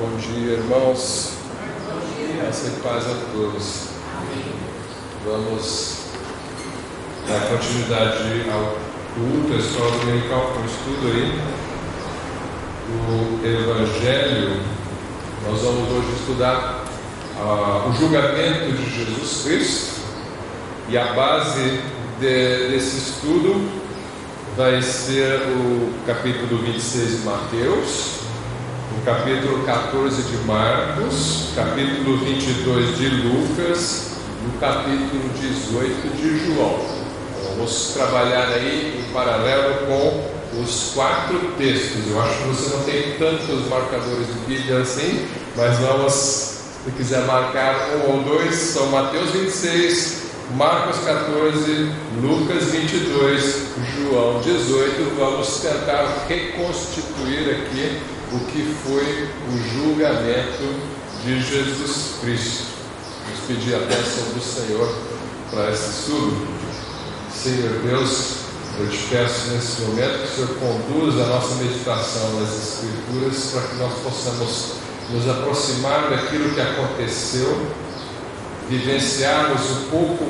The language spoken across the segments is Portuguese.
Bom dia, irmãos. Graça e paz a todos. Vamos dar continuidade ao culto, a escola dominical, com o estudo aí do Evangelho. Nós vamos hoje estudar o julgamento de Jesus Cristo, e a base desse estudo vai ser o capítulo 26 de Mateus, o capítulo 14 de Marcos, capítulo 22 de Lucas, e o capítulo 18 de João. Vamos trabalhar aí em paralelo com os 4 textos. Eu acho que você não tem tantos marcadores de Bíblia assim, mas vamos, se quiser marcar um ou dois, são Mateus 26, Marcos 14, Lucas 22, João 18. Vamos tentar reconstituir aqui o que foi o julgamento de Jesus Cristo. Vamos pedir a bênção do Senhor para esse estudo. Senhor Deus, eu te peço nesse momento que o Senhor conduza a nossa meditação nas Escrituras, para que nós possamos nos aproximar daquilo que aconteceu, vivenciarmos um pouco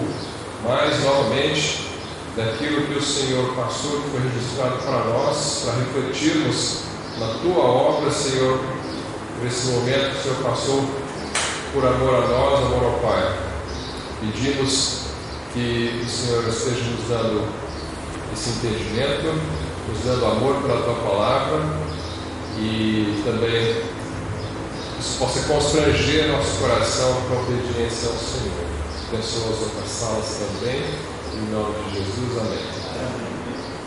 mais novamente daquilo que o Senhor passou, que foi registrado para nós, para refletirmos na Tua obra, Senhor, por esse momento que o Senhor passou por amor a nós, amor ao Pai. Pedimos que o Senhor esteja nos dando esse entendimento, nos dando amor pela Tua palavra, e também isso possa constranger nosso coração para a obediência ao Senhor. Abençoa as outras salas também, em nome de Jesus, amém.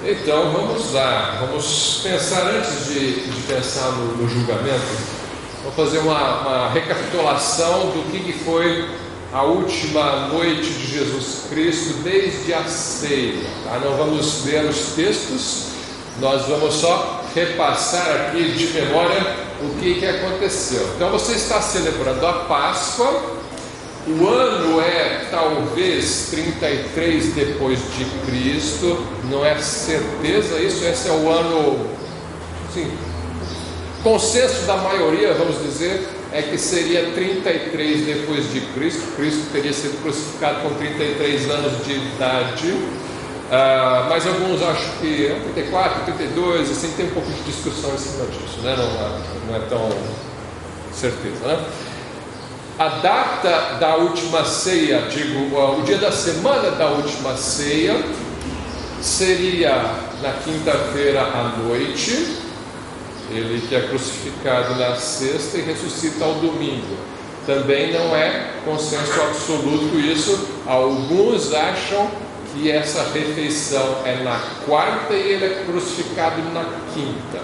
Então vamos lá, vamos pensar, antes de pensar no julgamento, vamos fazer uma recapitulação do que foi a última noite de Jesus Cristo desde a ceia. Tá? Não vamos ler os textos, nós vamos só repassar aqui de memória o que aconteceu. Então você está celebrando a Páscoa. O ano é talvez 33 depois de Cristo, não é certeza isso, esse é o ano, sim, consenso da maioria, vamos dizer, é que seria 33 depois de Cristo. Cristo teria sido crucificado com 33 anos de idade, mas alguns acham que é 34, 32, assim, tem um pouco de discussão em cima disso, né? Não é tão certeza, né? A data da última ceia, o dia da semana da última ceia, seria na quinta-feira à noite. Ele que é crucificado na sexta e ressuscita ao domingo. Também não é consenso absoluto isso. Alguns acham que essa refeição é na quarta e ele é crucificado na quinta.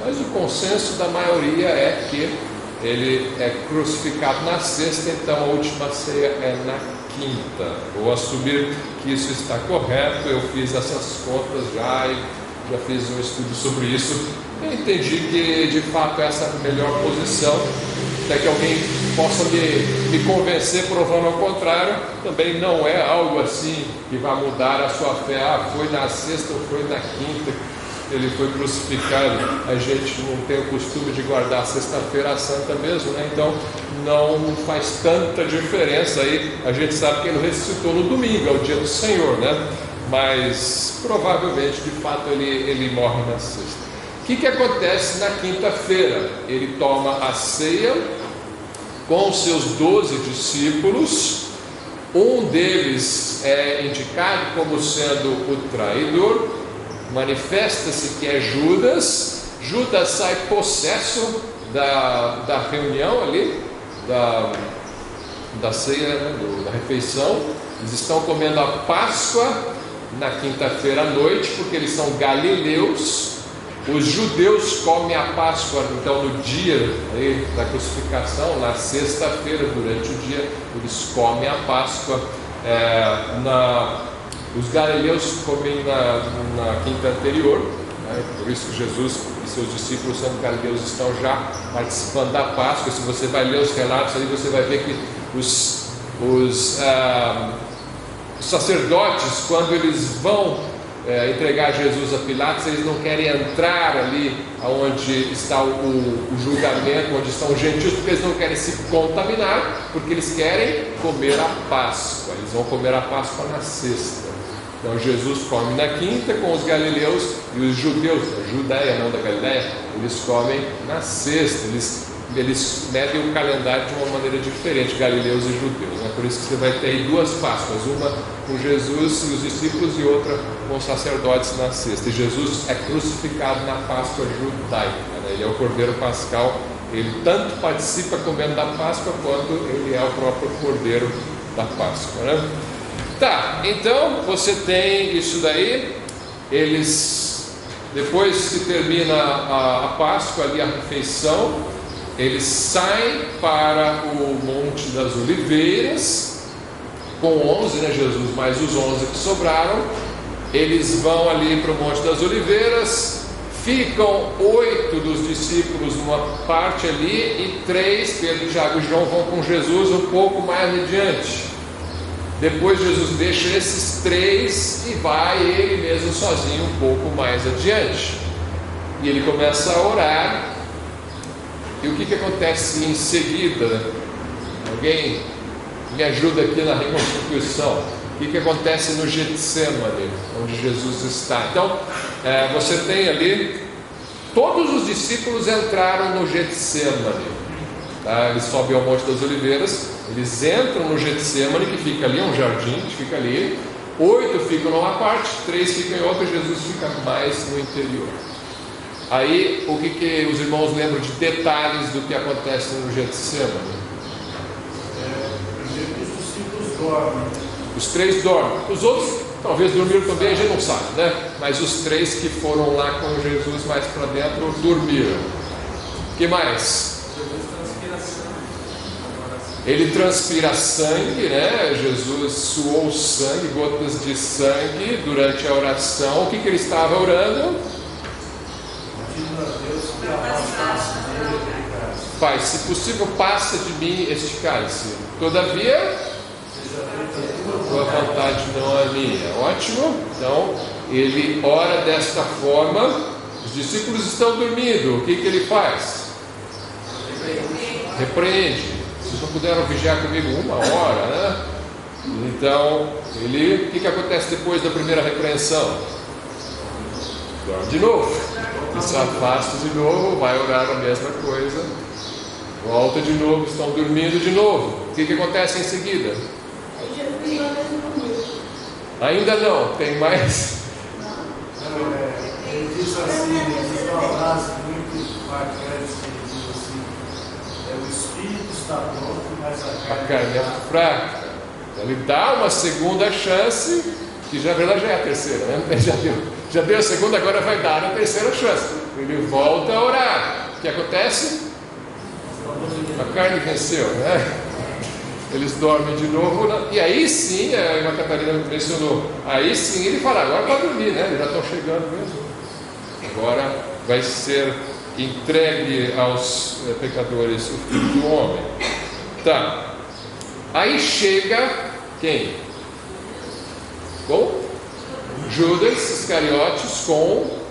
Mas o consenso da maioria é que ele é crucificado na sexta, então a última ceia é na quinta. Vou assumir que isso está correto. Eu fiz essas contas já e já fiz um estudo sobre isso. Eu entendi que de fato essa é a melhor posição. Até que alguém possa me convencer provando ao contrário. Também não é algo assim que vai mudar a sua fé. Foi na sexta ou foi na quinta ele foi crucificado. A gente não tem o costume de guardar a sexta-feira santa mesmo, né? Então não faz tanta diferença aí. A gente sabe que ele ressuscitou no domingo, é o dia do Senhor, né? Mas provavelmente, de fato, ele morre na sexta. O que acontece na quinta-feira? Ele toma a ceia com os seus 12 discípulos. Um deles é indicado como sendo o traidor. Manifesta-se que é Judas. Judas sai possesso da reunião ali, da ceia, né, da refeição. Eles estão comendo a Páscoa na quinta-feira à noite, porque eles são galileus. Os judeus comem a Páscoa, então, no dia aí da crucificação, na sexta-feira, durante o dia, eles comem a Páscoa. Os galileus comem na quinta anterior, né? Por isso que Jesus e seus discípulos, sendo galileus, estão já participando da Páscoa. Se você vai ler os relatos aí, você vai ver que os sacerdotes, quando eles vão entregar Jesus a Pilatos, eles não querem entrar ali onde está o julgamento, onde estão os gentios, porque eles não querem se contaminar, porque eles querem comer a Páscoa. Eles vão comer a Páscoa na sexta. Então Jesus come na quinta com os galileus, e os judeus da Judéia, não da Galileia, eles comem na sexta. Eles medem o calendário de uma maneira diferente, galileus e judeus, né? Por isso que você vai ter aí duas Páscoas, uma com Jesus e os discípulos e outra com os sacerdotes na sexta. E Jesus é crucificado na Páscoa judaica, né? Ele é o Cordeiro Pascal, ele tanto participa comendo da Páscoa quanto ele é o próprio Cordeiro da Páscoa, né? Tá, então você tem isso daí. Eles, depois que termina a Páscoa ali, a refeição, eles saem para o Monte das Oliveiras, com 11, né, Jesus, mais os 11 que sobraram. Eles vão ali para o Monte das Oliveiras, ficam 8 dos discípulos numa parte ali, e 3, Pedro, Tiago e João, vão com Jesus um pouco mais adiante. Depois Jesus deixa esses 3 e vai ele mesmo sozinho um pouco mais adiante. E ele começa a orar. E o que acontece em seguida? Alguém me ajuda aqui na reconstituição. O que acontece no Getsemane, onde Jesus está? Então, você tem ali, todos os discípulos entraram no Getsemane, tá? Eles sobem ao Monte das Oliveiras, eles entram no Getsemane, que fica ali, é um jardim que fica ali. 8 ficam numa parte, 3 ficam em outra, Jesus fica mais no interior. Aí, o que os irmãos lembram de detalhes do que acontece no Getsemane? Os discípulos dormem. Os 3 dormem. Os outros talvez dormiram também, a gente não sabe, né? Mas os 3 que foram lá com Jesus mais para dentro dormiram. O que mais? Ele transpira sangue, né? Jesus suou sangue, gotas de sangue durante a oração. O que ele estava orando? Pai, se possível, passa de mim este cálice. Todavia, tua vontade não é minha. Ótimo. Então, ele ora desta forma. Os discípulos estão dormindo. O que ele faz? Repreende. Vocês não puderam vigiar comigo 1 hora, né? Então, o que acontece depois da primeira repreensão? Dorme de novo. E se afasta de novo, vai orar a mesma coisa. Volta de novo, estão dormindo de novo. O que acontece em seguida? Ainda não, tem mais. Ele diz assim, ele diz uma frase muito bacana, ele diz assim: o espírito está pronto, mas a carne é fraca. Então, ele dá uma segunda chance, que na verdade já é a terceira, né? Já deu a segunda, agora vai dar a terceira chance. Ele volta a orar. O que acontece? A carne venceu, né? Eles dormem de novo, e aí sim, a irmã Catarina mencionou, aí sim ele fala, agora para dormir, né? Eles já estão chegando mesmo. Agora vai ser entregue aos pecadores o Filho do Homem. Tá. Aí chega quem? Com Judas Iscariotes, com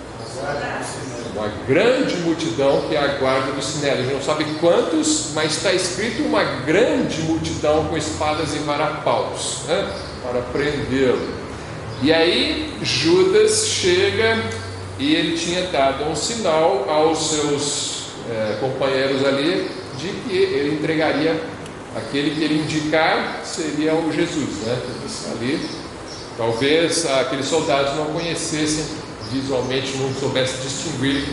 uma grande multidão que é a guarda do Sinédrio. A gente não sabe quantos, mas está escrito uma grande multidão com espadas e varapaus, né, para prendê-lo. E aí Judas chega e ele tinha dado um sinal aos seus companheiros ali de que ele entregaria aquele que ele indicar seria o Jesus, né? Ali, talvez aqueles soldados não conhecessem visualmente, não soubesse distinguir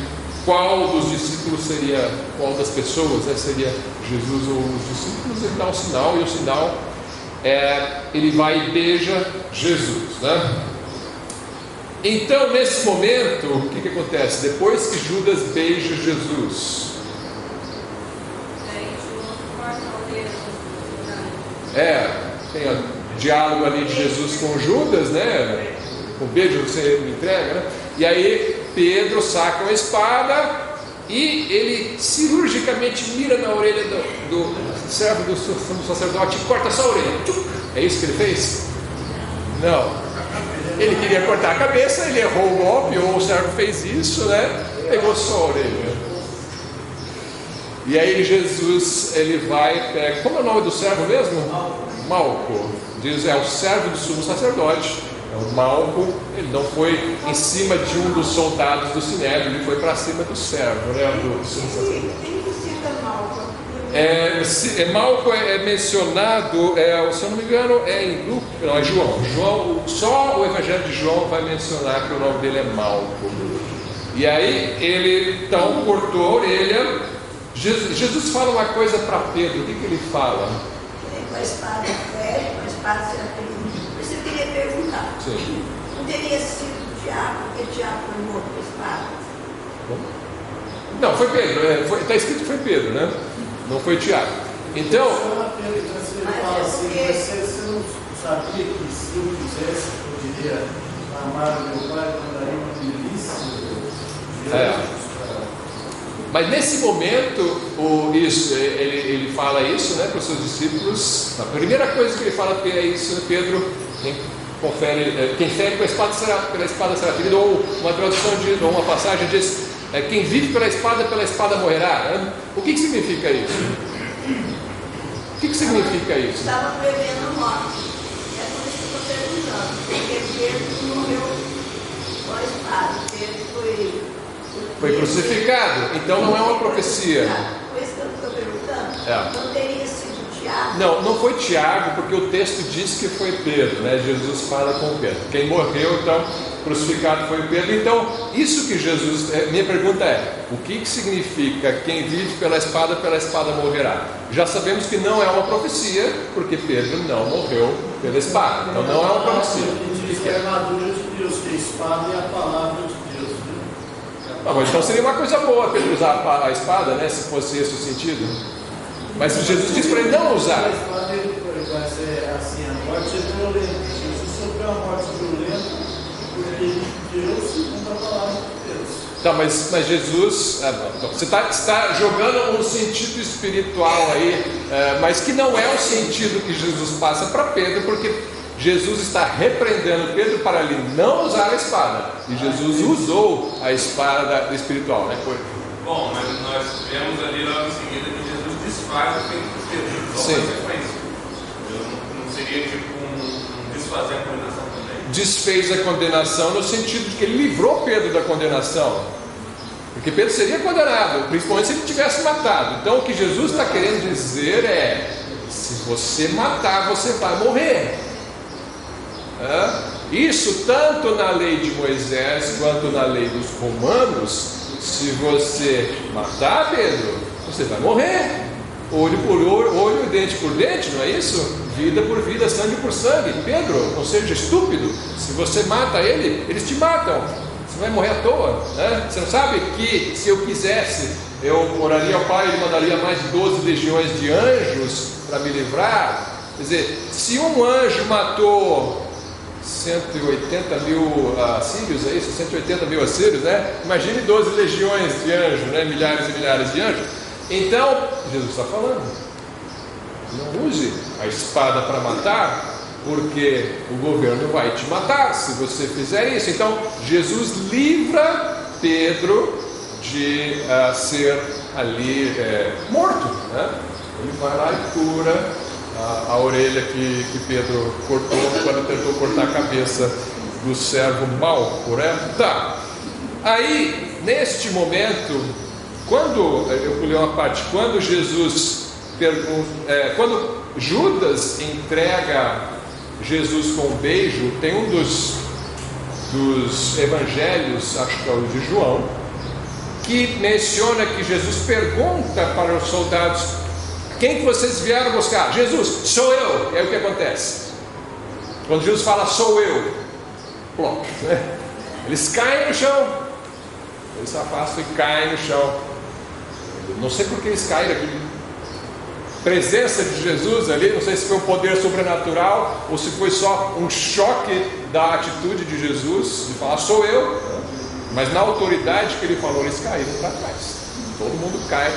qual dos discípulos seria, qual das pessoas, né, seria Jesus ou os discípulos. Ele dá um sinal, e o sinal ele vai e beija Jesus, né? Então, nesse momento, o que acontece? Depois que Judas beija Jesus, tem o diálogo ali de Jesus com Judas, né? Com beijo você me entrega, né? E aí Pedro saca uma espada e ele cirurgicamente mira na orelha do servo do sacerdote e corta só a orelha. É isso que ele fez? Não. Ele queria cortar a cabeça, ele errou o golpe, ou o servo fez isso, né? Pegou só a orelha. E aí Jesus, ele vai, pega, como é o nome do servo mesmo? Malco. Diz, é o servo do sumo sacerdote. É o Malco. Ele não foi em cima de um dos soldados do Sinédrio, ele foi para cima do servo, né? Do sumo sacerdote. Malco é mencionado, se eu não me engano, é em Lucas, não, é João. Só o Evangelho de João vai mencionar que o nome dele é Malco. E aí ele então cortou a orelha. Jesus fala uma coisa para Pedro. O que ele fala? Com a espada velha, com a espada serafim. Você queria perguntar. Sim. Não teria sido o diabo, porque o diabo foi morto com a espada? Não, foi Pedro. Está escrito que foi Pedro, né? Não foi Tiago. Então. Você fala assim, você não sabia que se eu quisesse, eu poderia amar o meu pai, mandaria uma delícia? Mas nesse momento, ele fala isso, né, para os seus discípulos. A primeira coisa que ele fala é isso, Pedro, quem fere com a espada pela espada será ferido. Ou uma tradução ou uma passagem diz: quem vive pela espada morrerá. Né? O que significa isso? O que significa isso? Estava prevendo a morte. É por isso que eu estou perguntando. Porque Pedro morreu com a espada. Pedro foi crucificado. Então não é uma profecia. Por isso que eu estou perguntando. Não teria sido Tiago? Não foi Tiago, porque o texto diz que foi Pedro, né? Jesus fala com Pedro. Quem morreu, então, crucificado foi Pedro. Então, isso que Jesus... minha pergunta é: o que significa quem vive pela espada morrerá? Já sabemos que não é uma profecia, porque Pedro não morreu pela espada. Então não é uma profecia. Diz que é a armadura de Deus, que a espada é a palavra de Deus. Mas então seria uma coisa boa Pedro usar a espada, né? Se fosse esse o sentido. Mas Jesus disse para ele não usar. A espada vai ser assim, a morte é violenta. Jesus sofreu a morte violenta porque ele deu segundo a palavra de Deus. Tá, mas Jesus, você está jogando um sentido espiritual aí, mas que não é o sentido que Jesus passa para Pedro, porque Jesus está repreendendo Pedro para ele não usar a espada. E Jesus usou a espada espiritual, né? Bom, mas nós vemos ali logo em seguida que Jesus desfaz o feito por Pedro. Sim. Não seria tipo um desfazer a condenação também? Desfez a condenação no sentido de que ele livrou Pedro da condenação. Porque Pedro seria condenado, principalmente se ele tivesse matado. Então o que Jesus está querendo dizer é: se você matar, você vai morrer. Isso tanto na lei de Moisés quanto na lei dos romanos. Se você matar Pedro, você vai morrer. Olho por olho, dente por dente, não é isso? Vida por vida, sangue por sangue. Pedro, não seja estúpido. Se você mata ele, eles te matam. Você vai morrer à toa, né? Você não sabe que se eu quisesse, eu oraria ao Pai e ele mandaria mais de 12 legiões de anjos para me livrar? Quer dizer, se um anjo matou 180 mil assírios, é isso? 180 mil assírios, né? Imagine 12 legiões de anjos, né? Milhares e milhares de anjos. Então, Jesus está falando: não use a espada para matar, porque o governo vai te matar se você fizer isso. Então, Jesus livra Pedro de ser ali morto, né? Ele vai lá e cura a orelha que Pedro cortou quando tentou cortar a cabeça do servo Malco, né? Tá. Aí, neste momento, quando eu pulei uma parte, quando Jesus quando Judas entrega Jesus com um beijo, tem um dos evangelhos, acho que é o de João, que menciona que Jesus pergunta para os soldados: quem que vocês vieram buscar? Jesus, sou eu. E aí o que acontece? Quando Jesus fala sou eu, plop, né? Eles caem no chão. Eles se afastam e caem no chão. Não sei por que eles caíram aqui. Presença de Jesus ali, não sei se foi um poder sobrenatural ou se foi só um choque da atitude de Jesus de falar sou eu, mas na autoridade que ele falou, eles caíram para trás. Todo mundo cai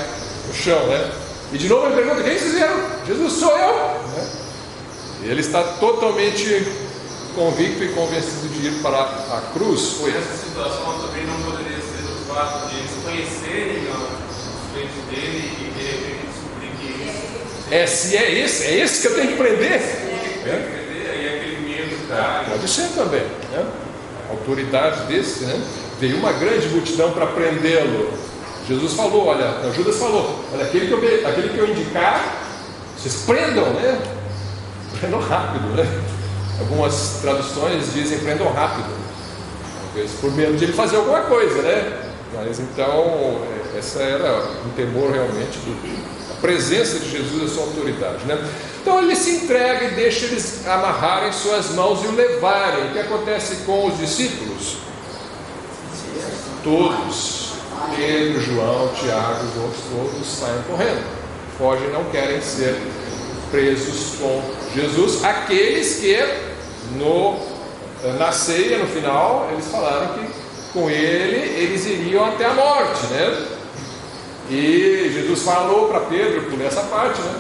no chão, né? E de novo ele pergunta: quem vocês vieram? Jesus, sou eu, né? E ele está totalmente convicto e convencido de ir para a cruz. Foi. Essa situação também não poderia ser o fato de eles conhecerem os feitos dele e de repente descobrir que isso. É esse que eu tenho que prender. E aquele medo da. Pode ser também, né? A autoridade desse, né? Veio uma grande multidão para prendê-lo. Jesus falou, Judas falou, olha, aquele que eu indicar, vocês prendam, né? Prendam rápido, né? Algumas traduções dizem prendam rápido, talvez por medo de ele fazer alguma coisa, né? Mas então, essa era um temor realmente da presença de Jesus, a sua autoridade, né? Então ele se entrega e deixa eles amarrarem suas mãos e o levarem. O que acontece com os discípulos? Todos, Pedro, João, Tiago, os outros todos saem correndo, fogem, não querem ser presos com Jesus. Aqueles que na ceia, no final, eles falaram que com ele eles iriam até a morte, né? E Jesus falou para Pedro, por essa parte, né?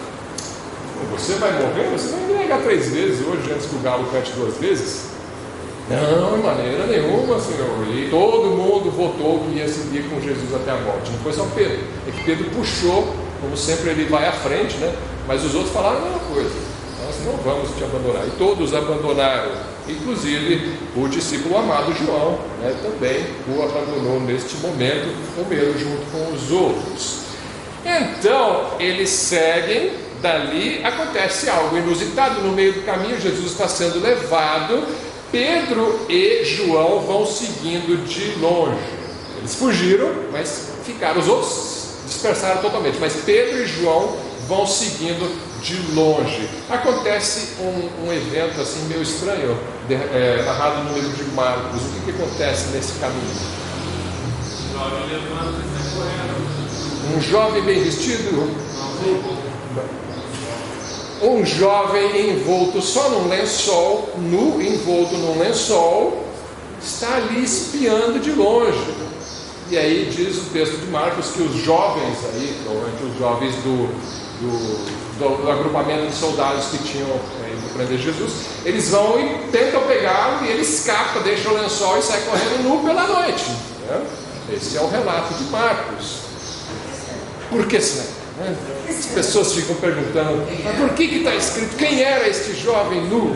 Você vai morrer? Você vai me negar 3 vezes hoje, antes que o galo cante 2 vezes? Não, de maneira nenhuma, Senhor. E todo mundo votou que ia seguir com Jesus até a morte. Não foi só Pedro. É que Pedro puxou, como sempre ele vai à frente, né? Mas os outros falaram a mesma coisa. Nós não vamos te abandonar. E todos abandonaram. Inclusive o discípulo amado João, né? Também o abandonou neste momento, com medo junto com os outros. Então eles seguem. Dali acontece algo inusitado. No meio do caminho, Jesus está sendo levado. Pedro e João vão seguindo de longe. Eles fugiram, mas ficaram. Os outros dispersaram totalmente. Mas Pedro e João vão seguindo de longe. Acontece um evento assim meio estranho, narrado no livro de Marcos. O que acontece nesse caminho? Um jovem bem vestido. Um jovem envolto só num lençol, nu, envolto num lençol, está ali espiando de longe. E aí diz o texto de Marcos que os jovens aí, provavelmente os jovens do agrupamento de soldados que tinham ido prender Jesus, eles vão e tentam pegá-lo e ele escapa, deixa o lençol e sai correndo nu pela noite, né? Esse é o relato de Marcos. Por que será? As pessoas ficam perguntando, mas por que está escrito quem era este jovem nu?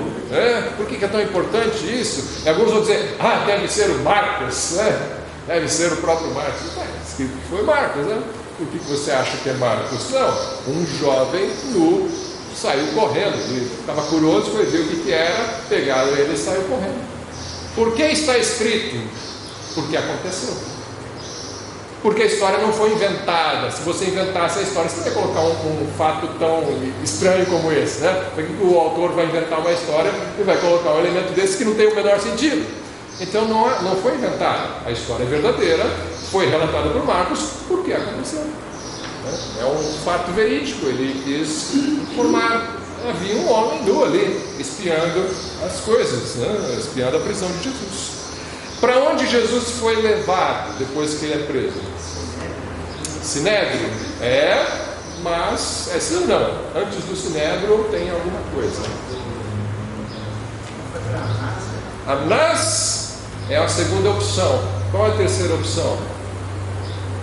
Por que é tão importante isso? E alguns vão dizer, deve ser o Marcos, deve ser o próprio Marcos. Está escrito que foi Marcos, né? Por que você acha que é Marcos? Não, um jovem nu saiu correndo, ele estava curioso, foi ver o que era, pegaram ele e saiu correndo. Por que está escrito? Porque aconteceu. Porque a história não foi inventada. Se você inventasse a história, você ia colocar um fato tão estranho como esse, né? Por que o autor vai inventar uma história e vai colocar um elemento desse que não tem o menor sentido? Então não foi inventada. A história é verdadeira, foi relatada por Marcos porque aconteceu. É um fato verídico. Ele quis informar. Havia um homem nu ali, espiando as coisas, né? Espiando a prisão de Jesus. Para onde Jesus foi levado depois que ele é preso? Sinédrio? Mas não. Antes do Sinédrio tem alguma coisa. Anás é a segunda opção. Qual é a terceira opção?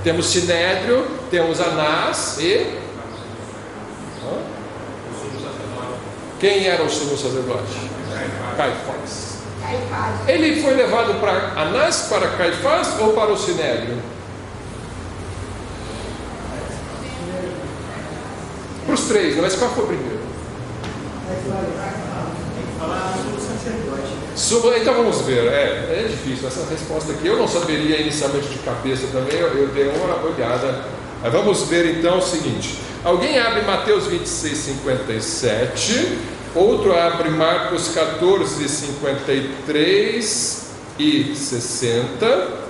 Temos Sinédrio, temos Anás e... Quem era o sumo sacerdote? Caifás. Ele foi levado para Anás, para Caifás ou para o Sinédrio? Para os 3, mas qual foi o primeiro? Então vamos ver, é difícil essa resposta aqui. Eu não saberia inicialmente de cabeça também, eu dei uma olhada. Mas vamos ver então o seguinte: alguém abre Mateus 26, 57. Outro abre Marcos 14, 53 e 60.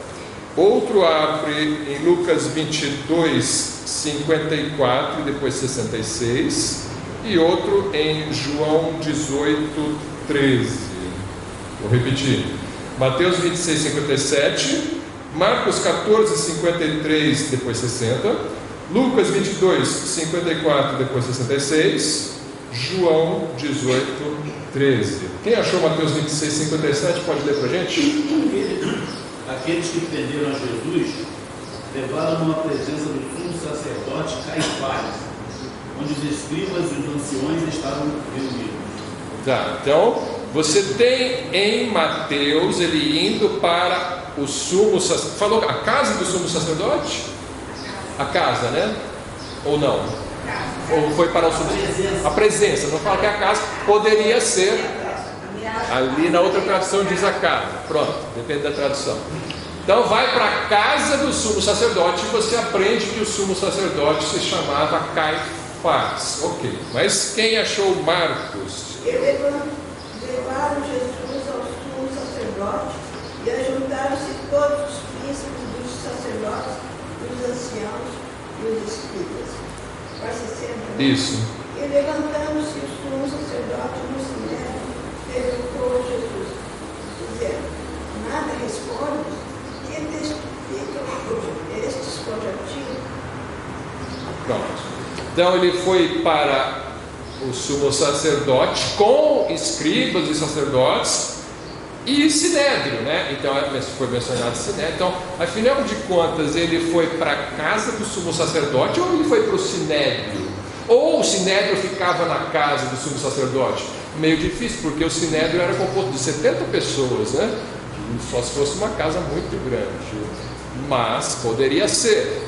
Outro abre em Lucas 22, 54 e depois 66. E outro em João 18, 13. Vou repetir. Mateus 26, 57. Marcos 14, 53 depois 60. Lucas 22, 54 depois 66. João 18, 13. Quem achou Mateus 26, 57, pode ler para a gente? Aqueles que prenderam a Jesus levaram-no à presença do sumo sacerdote Caifás, onde os escribas e os anciões estavam reunidos. Tá, então você tem em Mateus ele indo para o sumo sacerdote. Falou a casa do sumo sacerdote? A casa, né? Ou não? Ou foi para o sumo sacerdote? A presença, não fala que a casa poderia ser. Ali na outra tradução diz a casa. Pronto, depende da tradução. Então vai para a casa do sumo sacerdote e você aprende que o sumo sacerdote se chamava Caifás. Ok, mas quem achou Marcos? Levaram Jesus ao sumo sacerdote e ajuntaram-se todos os príncipes dos sacerdotes, os anciãos e os escribas. Quase sempre. Isso. E levantando-se o sumo sacerdote no sinédrio, perguntou a Jesus, dizendo: nada respondes? Que testificam estes contra ti? Pronto. Então ele foi para o sumo sacerdote com escribas e sacerdotes e sinédrio, né? Então foi mencionado sinédrio. Então, afinal de contas, ele foi para a casa do sumo sacerdote ou ele foi para o sinédrio? Ou o sinédrio ficava na casa do sumo sacerdote? Meio difícil, porque o sinédrio era composto de 70 pessoas, né? Só se fosse uma casa muito grande, mas poderia ser.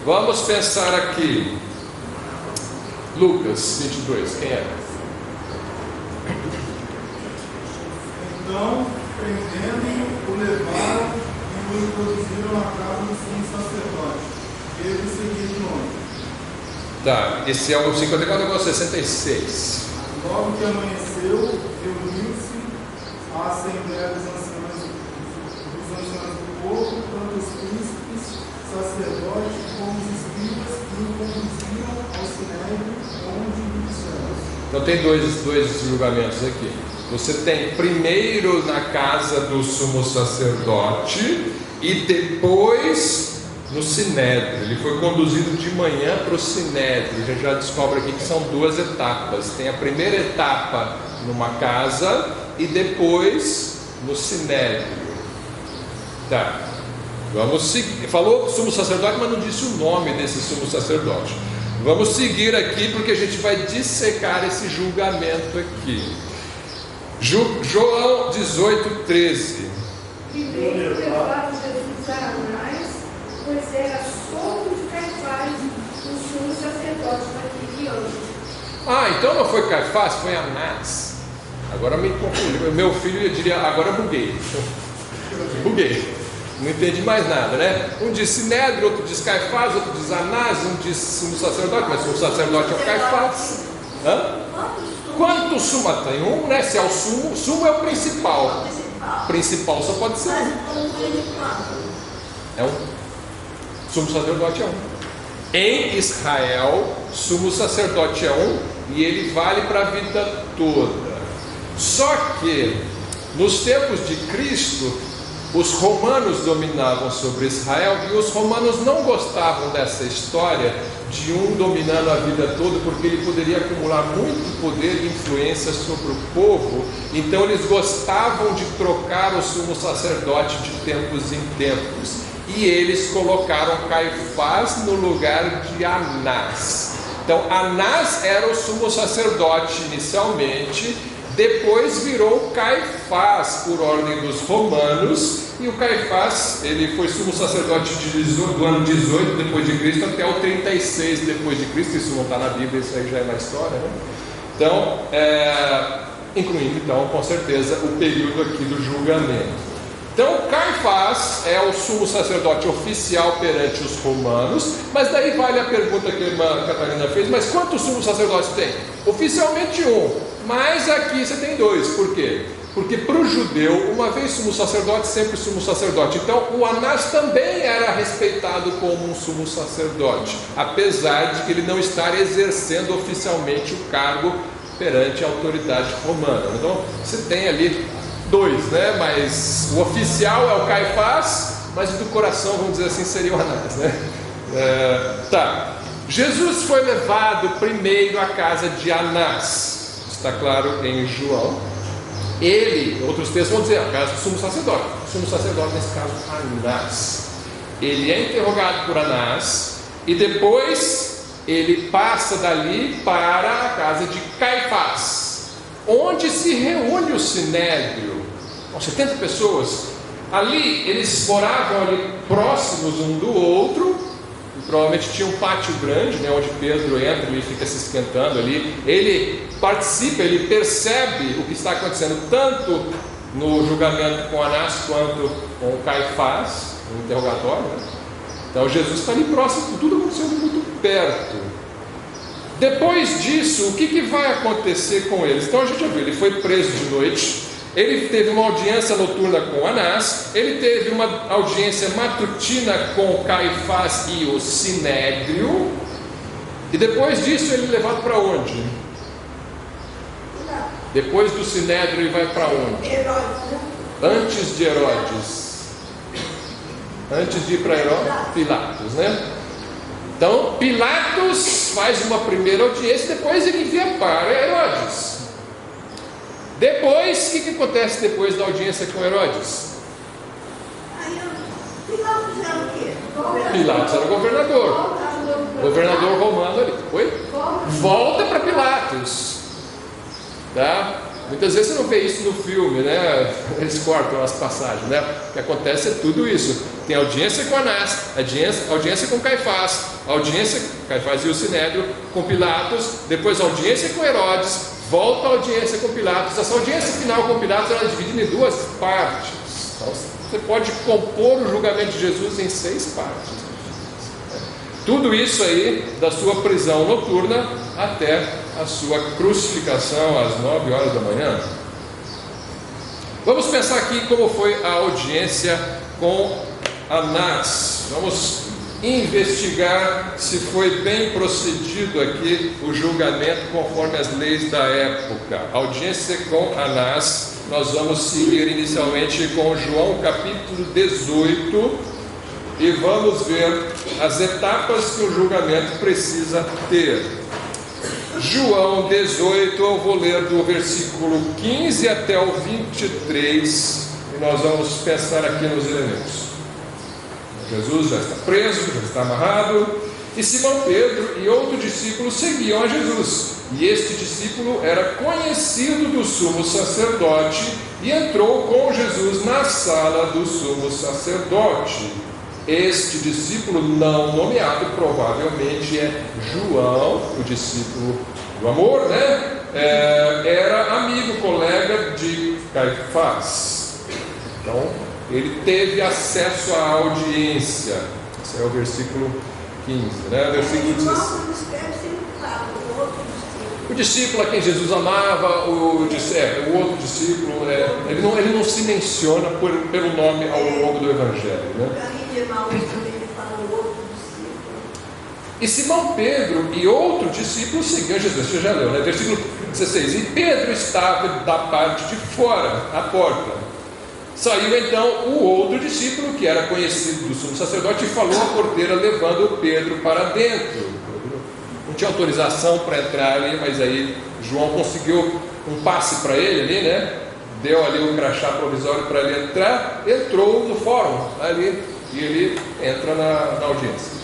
Vamos pensar aqui. Lucas 22, quem é? Então, prendendo-o, o levaram e o introduziram na casa do sumo sacerdote. Ele o seguinte nome. Tá, esse é o 54, agora 66. Logo que amanheceu, reuniu-se a assembleia dos anciãos do povo, tanto os príncipes, sacerdotes, como os escribas, e o conduziram ao sinédrio, onde o disseram. Então tem dois julgamentos aqui. Você tem primeiro na casa do sumo sacerdote e depois no sinédrio. Ele foi conduzido de manhã para o sinédrio. A gente já descobre aqui que são duas etapas. Tem a primeira etapa numa casa e depois no sinédrio. Tá, vamos seguir. Falou sumo sacerdote, mas não disse o nome desse sumo sacerdote. Vamos seguir aqui porque a gente vai dissecar esse julgamento aqui. João 18, 13. Primeiro levaram Jesus a Anás, pois era sogro de Caifás, o sumo sacerdote daquele ano. Ah, então não foi Caifás, foi Anás. Agora me confundi. Meu filho diria, agora buguei. Buguei. Não entendi mais nada, né? Um diz sinédrio, outro diz Caifás, outro diz Anás, um diz sumo sacerdote, mas o sacerdote é o Caifás. Hã? Quantos sumo tem? Um, né? Se é o sumo é o principal. Principal só pode ser um. É um. Sumo sacerdote é um. Em Israel, sumo sacerdote é um e ele vale para a vida toda. Só que nos tempos de Cristo, os romanos dominavam sobre Israel e os romanos não gostavam dessa história de um dominando a vida toda, porque ele poderia acumular muito poder e influência sobre o povo. Então eles gostavam de trocar o sumo sacerdote de tempos em tempos, e eles colocaram Caifás no lugar de Anás. Então Anás era o sumo sacerdote inicialmente, depois virou Caifás por ordem dos romanos, e o Caifás, ele foi sumo sacerdote do ano 18 depois de Cristo até o 36 depois de Cristo. Isso não está na Bíblia, isso aí já é na história, né? Então, incluindo então com certeza o período aqui do julgamento. Então Caifás é o sumo sacerdote oficial perante os romanos, mas daí vale a pergunta que a irmã Catarina fez: mas quantos sumos sacerdotes tem? Oficialmente um, mas aqui você tem dois. Por quê? Porque para o judeu, uma vez sumo sacerdote, sempre sumo sacerdote. Então o Anás também era respeitado como um sumo sacerdote, apesar de que ele não estar exercendo oficialmente o cargo perante a autoridade romana. Então você tem ali dois, né? Mas o oficial é o Caifás, mas do coração, vamos dizer assim, seria o Anás, né? Tá. Jesus foi levado primeiro à casa de Anás. está claro em João. Ele, outros textos vão dizer, a casa do sumo sacerdote. O sumo sacerdote, nesse caso, Anás. Ele é interrogado por Anás e depois ele passa dali para a casa de Caifás, onde se reúne o sinédrio, com 70 pessoas. Ali eles moravam ali próximos um do outro, e provavelmente tinha um pátio grande, né, onde Pedro entra e fica se esquentando ali. Ele participa, ele percebe o que está acontecendo tanto no julgamento com Anás quanto com Caifás, no interrogatório, né? Então Jesus está ali próximo, tudo acontecendo muito perto. Depois disso, o que vai acontecer com eles? Então a gente já viu, ele foi preso de noite, ele teve uma audiência noturna com Anás, ele teve uma audiência matutina com Caifás e o sinédrio, e depois disso ele é levado para onde? Depois do sinédrio ele vai para onde? Antes de Herodes. Antes de ir para Herodes, Pilatos, né? Então Pilatos faz uma primeira audiência, depois ele envia para Herodes. Depois, o que acontece depois da audiência com Herodes? Pilatos era o quê? Pilatos era governador. Governador romano ali. Oi? Volta para Pilatos. Tá? Muitas vezes você não vê isso no filme, né? Eles cortam as passagens, né? O que acontece é tudo isso. Tem audiência com Anás, audiência com Caifás, Caifás e o sinédrio, com Pilatos, depois audiência com Herodes, volta a audiência com Pilatos. Essa audiência final com Pilatos ela é dividida em duas partes. Então, você pode compor o julgamento de Jesus em 6 partes. Tudo isso aí da sua prisão noturna até a sua crucificação às 9 horas da manhã. Vamos pensar aqui como foi a audiência com Anás. Vamos investigar se foi bem procedido aqui o julgamento conforme as leis da época. Audiência com Anás, nós vamos seguir inicialmente com João capítulo 18 e vamos ver as etapas que o julgamento precisa ter. João 18, eu vou ler do versículo 15 até o 23 e nós vamos pensar aqui nos elementos. Jesus já está preso, já está amarrado, e Simão Pedro e outro discípulo seguiam a Jesus. E este discípulo era conhecido do sumo sacerdote e entrou com Jesus na sala do sumo sacerdote. Este discípulo não nomeado provavelmente é João, o discípulo do amor, né? Era amigo, colega de Caifás. Então, ele teve acesso à audiência. Esse é o versículo 15, né? Versículo 16. O discípulo a quem Jesus amava, o outro discípulo, ele não se menciona pelo nome ao longo do Evangelho, né? E Simão Pedro e outro discípulo seguiam Jesus. Você já leu, né? Versículo 16. E Pedro estava da parte de fora, à porta. Saiu então o outro discípulo, que era conhecido do sumo sacerdote, e falou à porteira, levando Pedro para dentro. Não tinha autorização para entrar ali, mas aí João conseguiu um passe para ele ali, né? Deu ali um crachá provisório para ele entrar, entrou no fórum ali, e ele entra na audiência.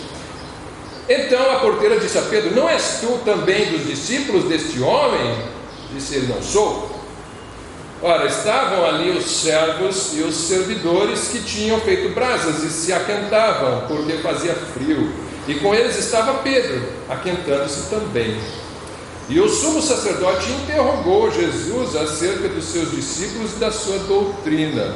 Então a porteira disse a Pedro: não és tu também dos discípulos deste homem? Disse ele: não sou. Ora, estavam ali os servos e os servidores que tinham feito brasas e se aquentavam, porque fazia frio. E com eles estava Pedro, aquentando-se também. E o sumo sacerdote interrogou Jesus acerca dos seus discípulos e da sua doutrina.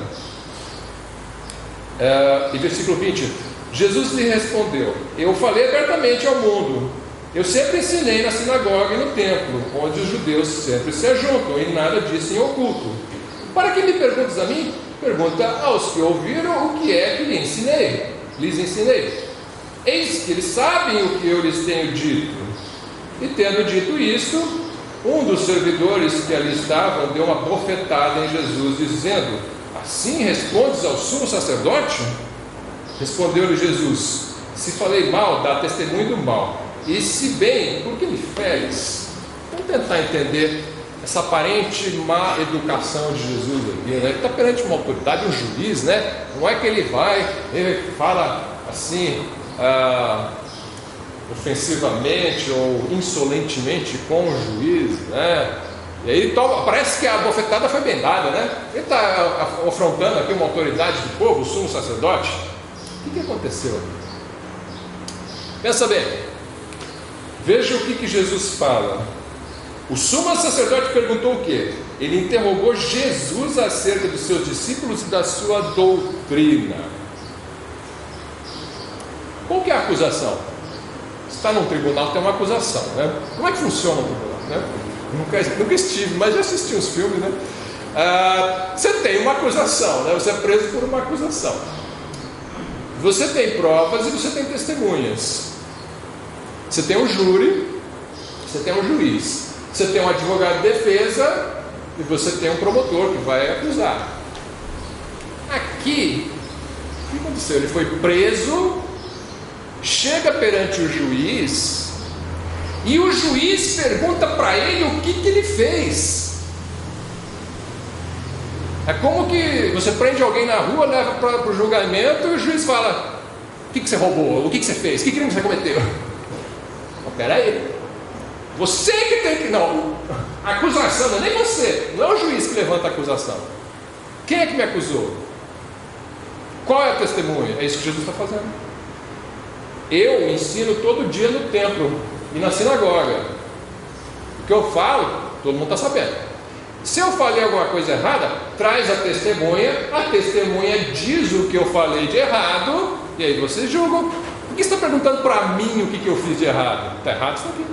E versículo 20: Jesus lhe respondeu: eu falei abertamente ao mundo. Eu sempre ensinei na sinagoga e no templo, onde os judeus sempre se ajuntam, e nada disse em oculto. Para que me perguntas a mim? Pergunta aos que ouviram o que é que lhes ensinei. Eis que eles sabem o que eu lhes tenho dito. E tendo dito isto, um dos servidores que ali estavam deu uma bofetada em Jesus, dizendo: assim respondes ao sumo sacerdote? Respondeu-lhe Jesus: se falei mal, dá testemunho do mal. E se bem, por que me feres? Vamos tentar entender essa aparente má educação de Jesus aqui, né? Ele está perante uma autoridade, um juiz, né? Não é que ele vai, ele fala assim, ofensivamente ou insolentemente com o juiz, né? E aí parece que a bofetada foi bem dada, né? Ele está afrontando aqui uma autoridade do povo, o sumo sacerdote. O que aconteceu? Pensa bem, veja o que Jesus fala. O sumo sacerdote perguntou o quê? Ele interrogou Jesus acerca dos seus discípulos e da sua doutrina. Qual que é a acusação? Está num tribunal, tem uma acusação, né? Como é que funciona o tribunal, né? Nunca estive, mas já assisti uns filmes, né? Você tem uma acusação, né? Você é preso por uma acusação. Você tem provas e você tem testemunhas. Você tem um júri, você tem um juiz. Você tem um advogado de defesa e você tem um promotor que vai acusar. Aqui, o que aconteceu? Ele foi preso, chega perante o juiz e o juiz pergunta para ele o que ele fez. É como que você prende alguém na rua, leva para o julgamento e o juiz fala: o que você roubou? O que você fez? Que crime você cometeu? Peraí, você que tem que... Não, a acusação não é nem você, não é o juiz que levanta a acusação. Quem é que me acusou? Qual é a testemunha? É isso que Jesus está fazendo. Eu ensino todo dia no templo e na sinagoga. O que eu falo, todo mundo está sabendo. Se eu falei alguma coisa errada, traz a testemunha diz o que eu falei de errado, e aí vocês julgam. Por que você está perguntando para mim o que eu fiz de errado? Está errado isso aqui.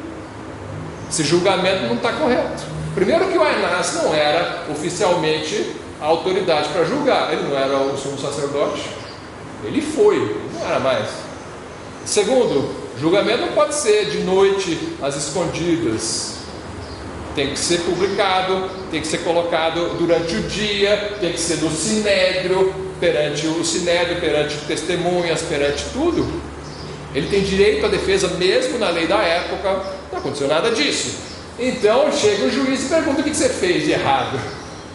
Esse julgamento não está correto. Primeiro que o Anás não era oficialmente a autoridade para julgar. Ele não era o sumo sacerdote. Ele não era mais. Segundo, julgamento não pode ser de noite às escondidas. Tem que ser publicado, tem que ser colocado durante o dia, tem que ser no sinédrio, perante o sinédrio, perante testemunhas, perante tudo. Ele tem direito à defesa mesmo na lei da época. Não aconteceu nada disso. Então chega o juiz e pergunta: o que você fez de errado?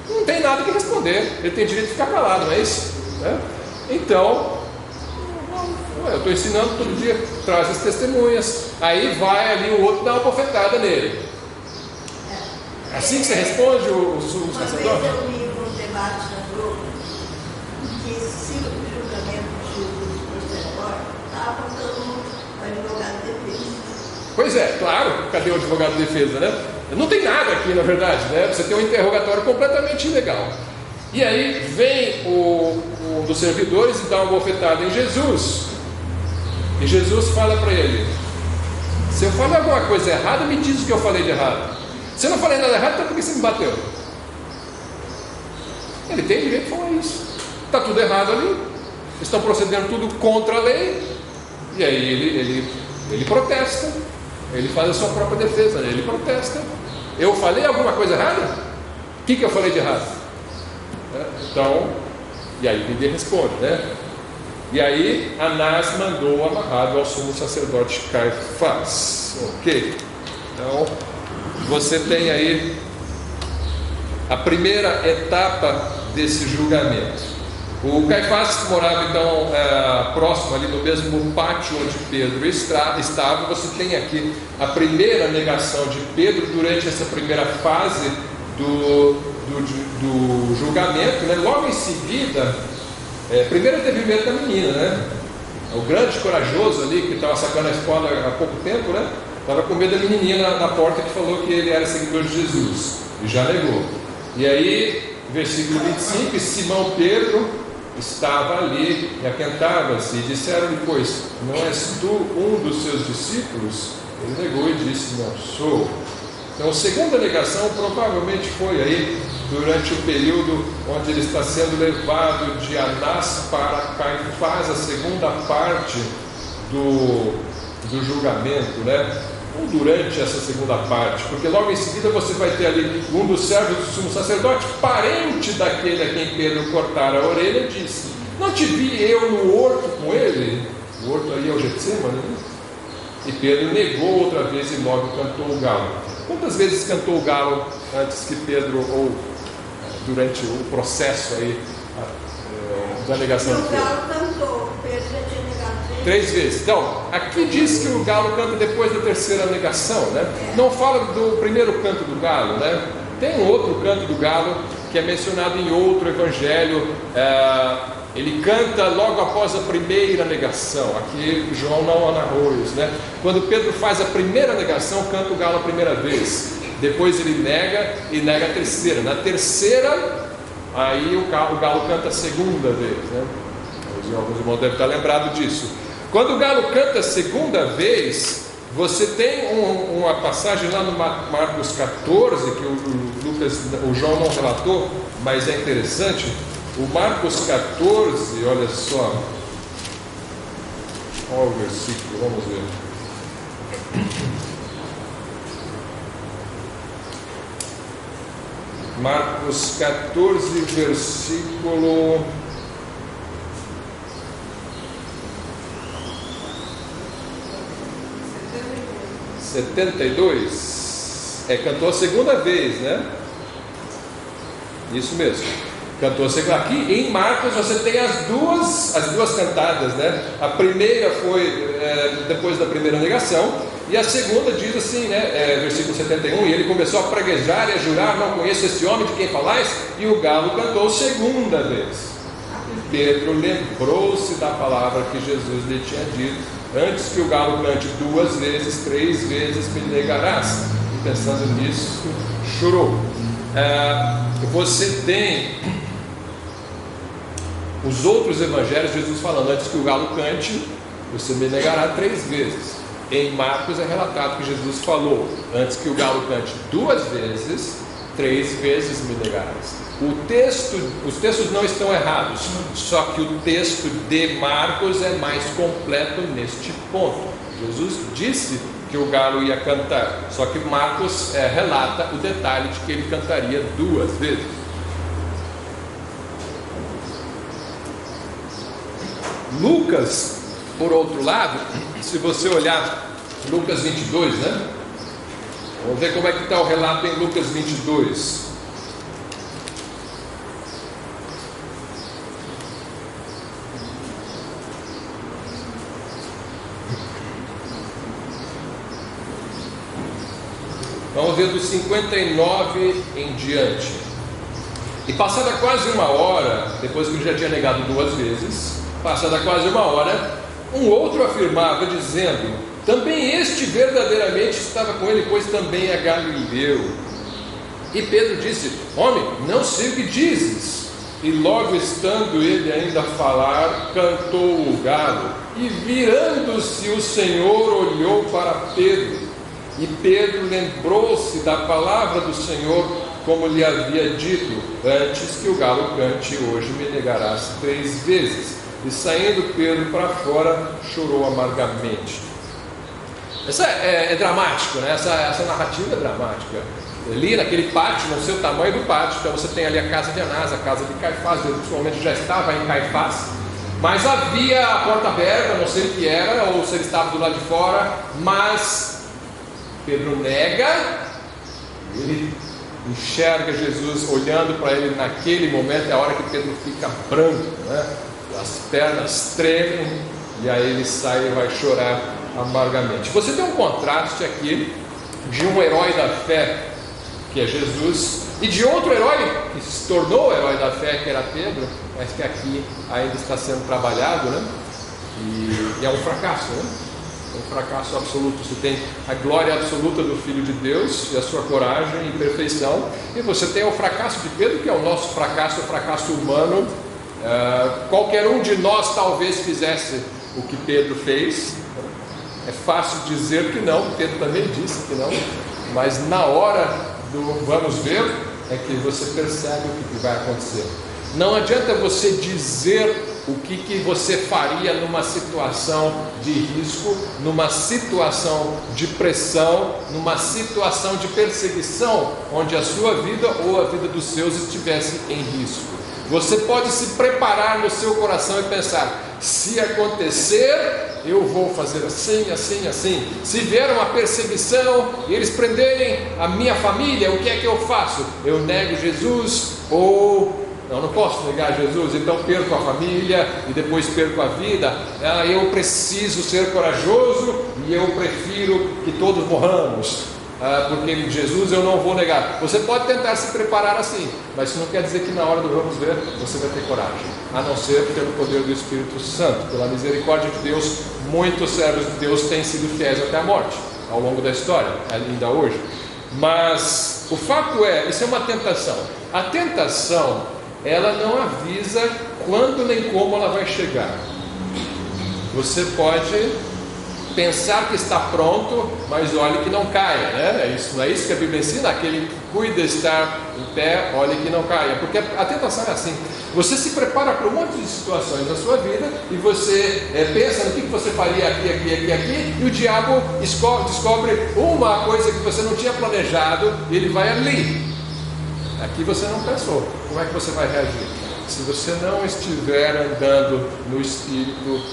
Não tem nada que responder. Ele tem direito de ficar calado, não é isso? Então, eu estou ensinando todo dia, traz as testemunhas. Aí vai ali o outro dar uma bofetada nele. Assim que você responde o sumo sacerdote? Uma vez eu li um debate na Globo que se o julgamento de Jesus fosse agora, estava apontando o advogado de defesa. Pois é, claro, cadê o advogado de defesa, né? Não tem nada aqui, na verdade, né? Você tem um interrogatório completamente ilegal. E aí vem um dos servidores e dá uma bofetada em Jesus. E Jesus fala para ele: se eu falei alguma coisa errada, me diz o que eu falei de errado. Se eu não falei nada errado, então por que você me bateu? Ele tem direito de falar isso. Está tudo errado ali. Eles estão procedendo tudo contra a lei. E aí ele protesta. Ele faz a sua própria defesa. Ele protesta. Eu falei alguma coisa errada? O que eu falei de errado? Então, e aí ninguém responde, né? E aí Anás mandou amarrado ao sumo sacerdote Caifás. Ok? Então, você tem aí a primeira etapa desse julgamento. O Caifás morava então próximo ali no mesmo pátio onde Pedro estava. Você tem aqui a primeira negação de Pedro durante essa primeira fase do julgamento, né? Logo em seguida, primeiro teve medo da menina, né? O grande corajoso ali que estava sacando a espada há pouco tempo, né? Estava com medo da menininha na porta que falou que ele era seguidor de Jesus e já negou. E aí, versículo 25, Simão Pedro estava ali e aquentava-se, e disseram-lhe: pois, não és tu um dos seus discípulos? Ele negou e disse: não sou. Então a segunda negação provavelmente foi aí durante o período onde ele está sendo levado de Anás para Caifás, a segunda parte do julgamento, né? Ou durante essa segunda parte, porque logo em seguida você vai ter ali um dos servos do sumo sacerdote, parente daquele a quem Pedro cortara a orelha, disse: não te vi eu no horto com ele? O horto aí é o Getsemane, né? E Pedro negou outra vez e logo cantou o galo. Quantas vezes cantou o galo antes que Pedro, ou durante o processo aí da negação de Pedro? O galo cantou, Pedro já tinha negado 3 vezes. Então, aqui diz que o galo canta depois da terceira negação, né? Não fala do primeiro canto do galo, né? Tem um outro canto do galo que é mencionado em outro evangelho. Ele canta logo após a primeira negação. Aqui João não narrou isso, né? Quando Pedro faz a primeira negação, canta o galo a primeira vez. Depois ele nega e nega a terceira. Na terceira, aí o galo canta a segunda vez, né? Alguns irmãos devem estar lembrados disso. Quando o galo canta a segunda vez, você tem uma passagem lá no Marcos 14, que o João não relatou, mas é interessante. O Marcos 14, olha só. Olha o versículo, vamos ver. Marcos 14, versículo 72. Cantou a segunda vez, né? Isso mesmo. Cantou a segunda. Aqui em Marcos você tem as duas cantadas, né? A primeira foi depois da primeira negação, e a segunda diz assim, né? Versículo 71, e ele começou a praguejar e a jurar: não conheço esse homem de quem falais, e o galo cantou segunda vez. Pedro lembrou-se da palavra que Jesus lhe tinha dito: antes que o galo cante 2 vezes, 3 vezes me negarás. E pensando nisso, chorou. Você tem os outros evangelhos, Jesus falando: antes que o galo cante, você me negará 3 vezes. Em Marcos é relatado que Jesus falou: antes que o galo cante 2 vezes, 3 vezes me negarás. Os textos não estão errados, só que o texto de Marcos é mais completo neste ponto. Jesus disse que o galo ia cantar, só que Marcos relata o detalhe de que ele cantaria 2 vezes. Lucas, por outro lado, se você olhar Lucas 22, né? Vamos ver como é que está o relato em Lucas 22. Vamos ver dos 59 em diante. E passada quase 1 hora, depois que ele já tinha negado 2 vezes, passada quase 1 hora, um outro afirmava, dizendo: também este verdadeiramente estava com ele, pois também é galileu. E Pedro disse: homem, não sei o que dizes. E logo estando ele ainda a falar, cantou o galo. E virando-se o Senhor, olhou para Pedro. E Pedro lembrou-se da palavra do Senhor, como lhe havia dito: antes que o galo cante, hoje me negarás 3 vezes. E saindo Pedro para fora, chorou amargamente. Essa é dramático, né? Essa narrativa é dramática. Ali naquele pátio, não sei o tamanho do pátio, então você tem ali a casa de Anás, a casa de Caifás. Jesus principalmente já estava em Caifás, mas havia a porta aberta, não sei o que era, ou se ele estava do lado de fora, mas Pedro nega, ele enxerga Jesus olhando para ele naquele momento. É a hora que Pedro fica branco, né? As pernas tremem, e aí ele sai e vai chorar amargamente. Você tem um contraste aqui de um herói da fé, que é Jesus, e de outro herói que se tornou o herói da fé, que era Pedro, mas que aqui ainda está sendo trabalhado, né? E é um fracasso, né? Um fracasso absoluto. Você tem a glória absoluta do Filho de Deus e a sua coragem e perfeição, e você tem o fracasso de Pedro, que é o nosso fracasso, o fracasso humano. Qualquer um de nós talvez fizesse o que Pedro fez. É fácil dizer que não, Pedro também disse que não, mas na hora do vamos ver é que você percebe o que vai acontecer. Não adianta você dizer o que você faria numa situação de risco, numa situação de pressão, numa situação de perseguição, onde a sua vida ou a vida dos seus estivesse em risco. Você pode se preparar no seu coração e pensar: Se acontecer, eu vou fazer assim, assim, assim. Se vier uma perseguição e eles prenderem a minha família, o que é que eu faço? Eu nego Jesus ou não posso negar Jesus, então perco a família e depois perco a vida. Eu preciso ser corajoso e eu prefiro que todos morramos, porque Jesus eu não vou negar. Você pode tentar se preparar assim, mas isso não quer dizer que na hora do vamos ver você vai ter coragem, a não ser pelo poder do Espírito Santo. Pela misericórdia de Deus, muitos servos de Deus têm sido fiéis até a morte ao longo da história, ainda hoje. Mas o fato é, isso é uma tentação. A tentação, ela não avisa quando nem como ela vai chegar. Você pode pensar que está pronto, mas olhe que não caia, né? Não é isso que a Bíblia ensina? Aquele que cuida estar em pé, olhe que não caia. Porque a tentação é assim: você se prepara para um monte de situações na sua vida e você pensa no que você faria aqui, e o diabo descobre uma coisa que você não tinha planejado e ele vai ali. Aqui você não pensou. Como é que você vai reagir? Se você não estiver andando no Espírito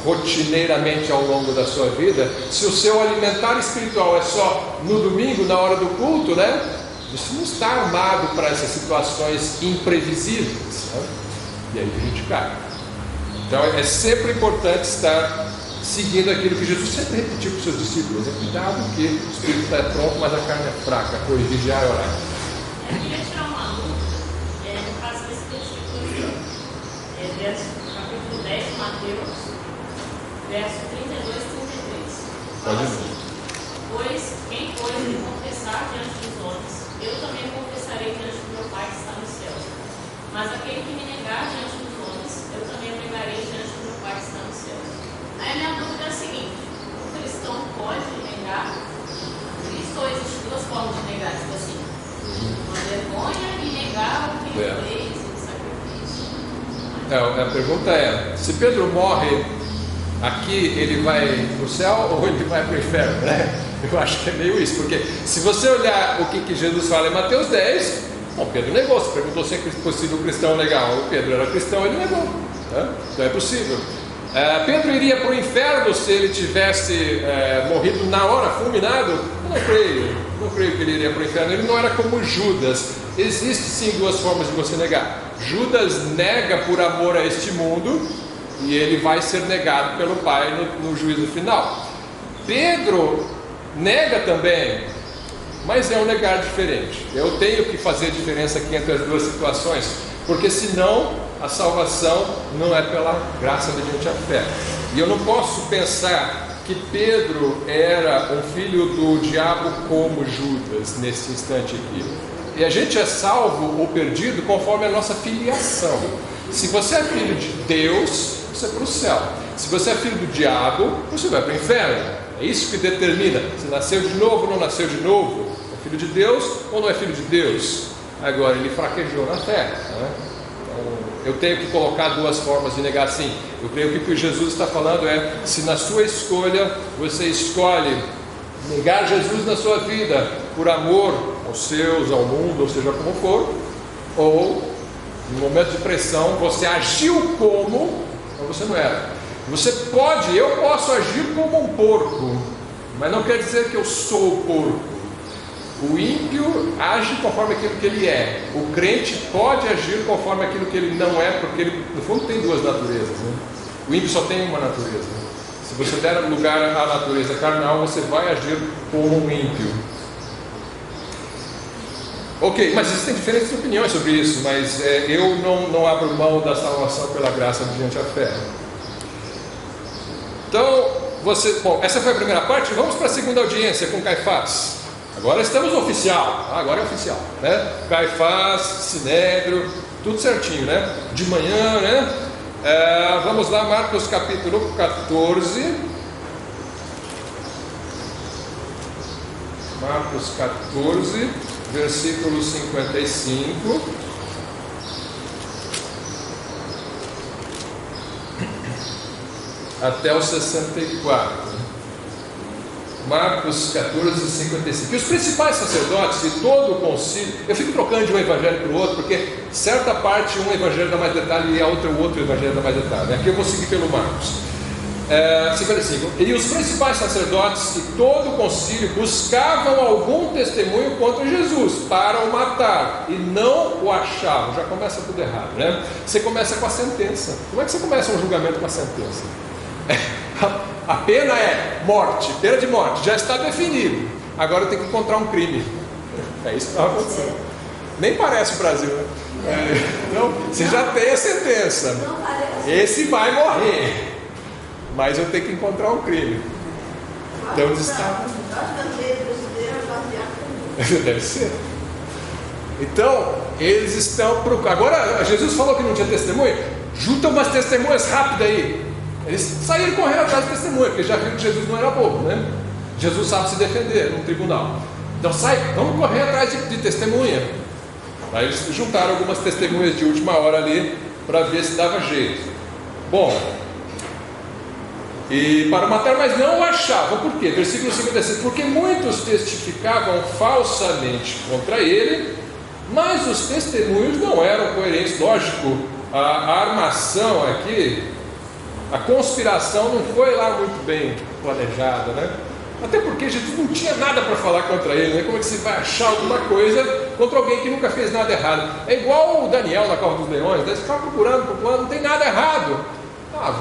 rotineiramente ao longo da sua vida, se o seu alimentar espiritual é só no domingo, na hora do culto, né? Você não está armado para essas situações imprevisíveis, né? E aí a gente cai. Então é sempre importante estar seguindo aquilo que Jesus sempre repetiu para os seus discípulos: cuidado que o Espírito está pronto, mas a carne é fraca, pois vigiar e orar. Eu queria tirar uma dúvida, no caso desse versículo aqui, verso capítulo 10 de Mateus, verso 32 e 33. Fala assim: pois quem for me confessar diante dos homens, eu também confessarei diante do meu Pai que está nos céus. Mas aquele que me negar diante dos homens, eu também o negarei diante do meu Pai que está nos céus. Aí a minha dúvida é a seguinte: o cristão pode negar Cristo, ou existem duas formas de negar, tipo assim, uma vergonha e negar o que ele fez, o sacrifício? A pergunta é: se Pedro morre aqui, ele vai para o céu ou ele vai para o inferno, né? Eu acho que é meio isso, porque se você olhar o que Jesus fala em Mateus 10, Pedro negou. Você perguntou se é possível o cristão negar. O Pedro era cristão, ele negou, né? Então é possível. Pedro iria para o inferno se ele tivesse morrido na hora, fulminado? Eu não creio que ele iria para o inferno. Ele não era como Judas. Existem sim duas formas de você negar. Judas nega por amor a este mundo e ele vai ser negado pelo Pai no juízo final. Pedro nega também, mas é um negar diferente. Eu tenho que fazer diferença aqui entre as duas situações, porque senão a salvação não é pela graça mediante a fé. E eu não posso pensar que Pedro era um filho do diabo como Judas nesse instante aqui. E a gente é salvo ou perdido conforme a nossa filiação. Se você é filho de Deus, você vai para o céu. Se você é filho do diabo, você vai para o inferno. É isso que determina se nasceu de novo ou não nasceu de novo. É filho de Deus ou não é filho de Deus? Agora, ele fraquejou na fé, né? Eu tenho que colocar duas formas de negar sim. Eu creio que o que Jesus está falando é: se na sua escolha você escolhe negar Jesus na sua vida por amor aos seus, ao mundo, ou seja como for, ou no momento de pressão você agiu como, mas você não era. Eu posso agir como um porco, mas não quer dizer que eu sou o porco. O ímpio age conforme aquilo que ele é. O crente pode agir conforme aquilo que ele não é, porque ele, no fundo, tem duas naturezas, né? O ímpio só tem uma natureza, né? Se você der lugar à natureza carnal, você vai agir como um ímpio. Ok, mas existem diferentes opiniões sobre isso, mas eu não abro mão da salvação pela graça mediante a fé. Então, essa foi a primeira parte. Vamos para a segunda audiência com Caifás. Agora estamos oficial, agora é oficial, né? Caifás, Sinédrio, tudo certinho, né? De manhã, né? Vamos lá, Marcos capítulo 14. Marcos 14, versículo 55. Até o 64. Marcos 14, 55. E os principais sacerdotes e todo o concílio, eu fico trocando de um evangelho para o outro, porque certa parte um evangelho dá mais detalhe e a outra o outro evangelho dá mais detalhe. Aqui eu vou seguir pelo Marcos. 55. E os principais sacerdotes e todo o concílio buscavam algum testemunho contra Jesus para o matar e não o achavam. Já começa tudo errado, né? Você começa com a sentença. Como é que você começa um julgamento com a sentença? A pena é morte, pena de morte, já está definido. Agora eu tenho que encontrar um crime. É isso que está acontecendo. Nem parece o Brasil, né? Então, você já tem a sentença. Esse vai morrer. Mas eu tenho que encontrar um crime. Então eles estavam. Deve ser. Então, eles estão procurando. Agora, Jesus falou que não tinha testemunha. Junta umas testemunhas rápidas aí. Eles saíram correndo atrás de testemunha, porque já viram que Jesus não era bobo, né? Jesus sabe se defender no tribunal. Então vamos correr atrás de testemunha. Aí eles juntaram algumas testemunhas de última hora ali para ver se dava jeito. Bom, e para matar, mas não o achavam. Por quê? Versículo 56. Porque muitos testificavam falsamente contra ele, mas os testemunhos não eram coerentes. Lógico, a armação aqui, a conspiração não foi lá muito bem planejada, né? Até porque Jesus não tinha nada para falar contra ele, né? Como é que você vai achar alguma coisa contra alguém que nunca fez nada errado? É igual o Daniel na Cova dos Leões, né? Você fica procurando, não tem nada errado.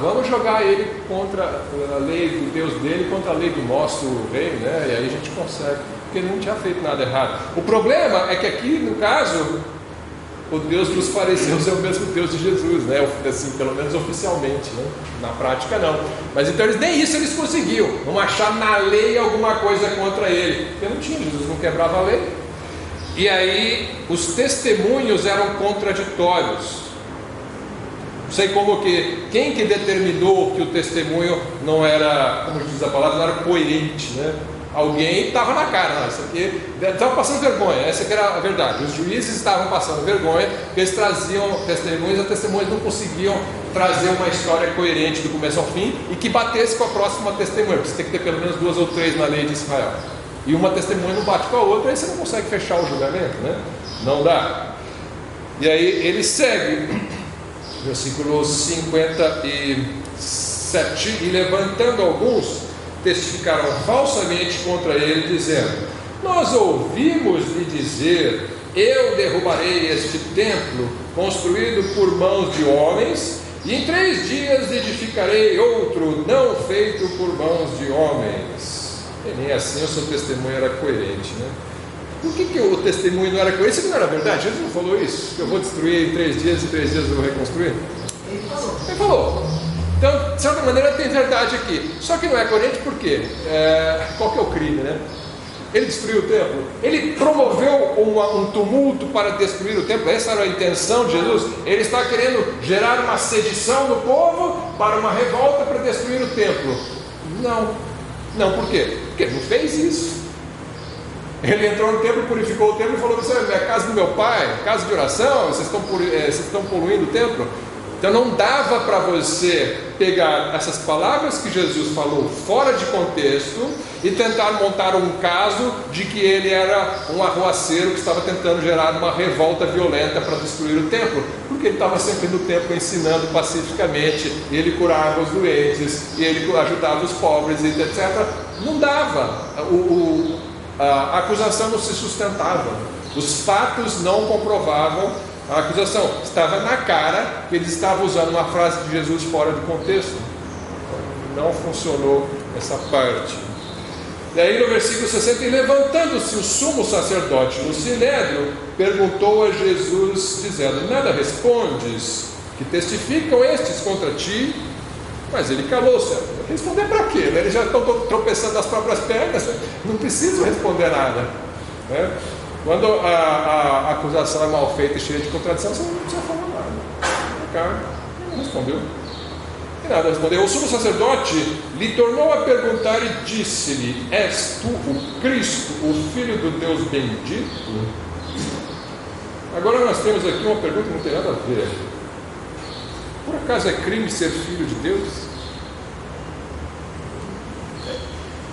Vamos jogar ele contra a lei do Deus dele, contra a lei do nosso rei, né? E aí a gente consegue, porque ele não tinha feito nada errado. O problema é que aqui, no caso, o Deus dos fariseus é o mesmo Deus de Jesus, né? Assim, pelo menos oficialmente, né? Na prática não. Mas então nem isso eles conseguiam. Vamos achar na lei alguma coisa contra ele, porque não tinha, Jesus não quebrava a lei. E aí os testemunhos eram contraditórios. Não sei como que, quem que determinou que o testemunho não era, como diz a palavra, não era coerente, né? Alguém estava na cara, não, isso aqui estava passando vergonha, essa aqui era a verdade. Os juízes estavam passando vergonha, porque eles traziam testemunhas, e as testemunhas não conseguiam trazer uma história coerente do começo ao fim e que batesse com a próxima testemunha, porque você tem que ter pelo menos 2 ou 3 na lei de Israel. E uma testemunha não bate com a outra, aí você não consegue fechar o julgamento, né? Não dá. E aí ele segue. Versículo 57. E levantando alguns, testificaram falsamente contra ele, dizendo: nós ouvimos lhe dizer, eu derrubarei este templo, construído por mãos de homens, e em 3 dias edificarei outro, não feito por mãos de homens. E nem assim o seu testemunho era coerente, né? Por que o testemunho não era coerente? Isso não era verdade? Jesus não falou isso? Que eu vou destruir em 3 dias e 3 dias eu vou reconstruir? Ele falou. Então, de certa maneira tem verdade aqui. Só que não é coerente por quê? Qual que é o crime, né? Ele destruiu o templo. Ele promoveu um tumulto para destruir o templo. Essa era a intenção de Jesus. Ele está querendo gerar uma sedição no povo para uma revolta para destruir o templo. Não, por quê? Porque ele não fez isso. Ele entrou no templo, purificou o templo e falou: você é a casa do meu pai, casa de oração, vocês estão poluindo o templo. Então não dava para você pegar essas palavras que Jesus falou fora de contexto e tentar montar um caso de que ele era um arruaceiro que estava tentando gerar uma revolta violenta para destruir o templo, porque ele estava sempre no templo ensinando pacificamente, e ele curava os doentes, e ele ajudava os pobres, etc. Não dava. A acusação não se sustentava, os fatos não comprovavam a acusação. Estava na cara que eles estavam usando uma frase de Jesus fora do contexto. Não funcionou essa parte. E aí no versículo 60, e levantando-se o sumo sacerdote no sinédrio, perguntou a Jesus, dizendo: nada respondes? Que testificam estes contra ti? Mas ele calou-se. Responder para quê? Eles já estão tropeçando nas próprias pernas, não precisam responder nada, né? Quando a acusação é mal feita e cheia de contradição, você não precisa falar nada. O cara não respondeu. E nada respondeu. O sumo sacerdote lhe tornou a perguntar e disse-lhe: és tu o Cristo, o Filho do Deus bendito? Agora nós temos aqui uma pergunta que não tem nada a ver. Por acaso é crime ser filho de Deus?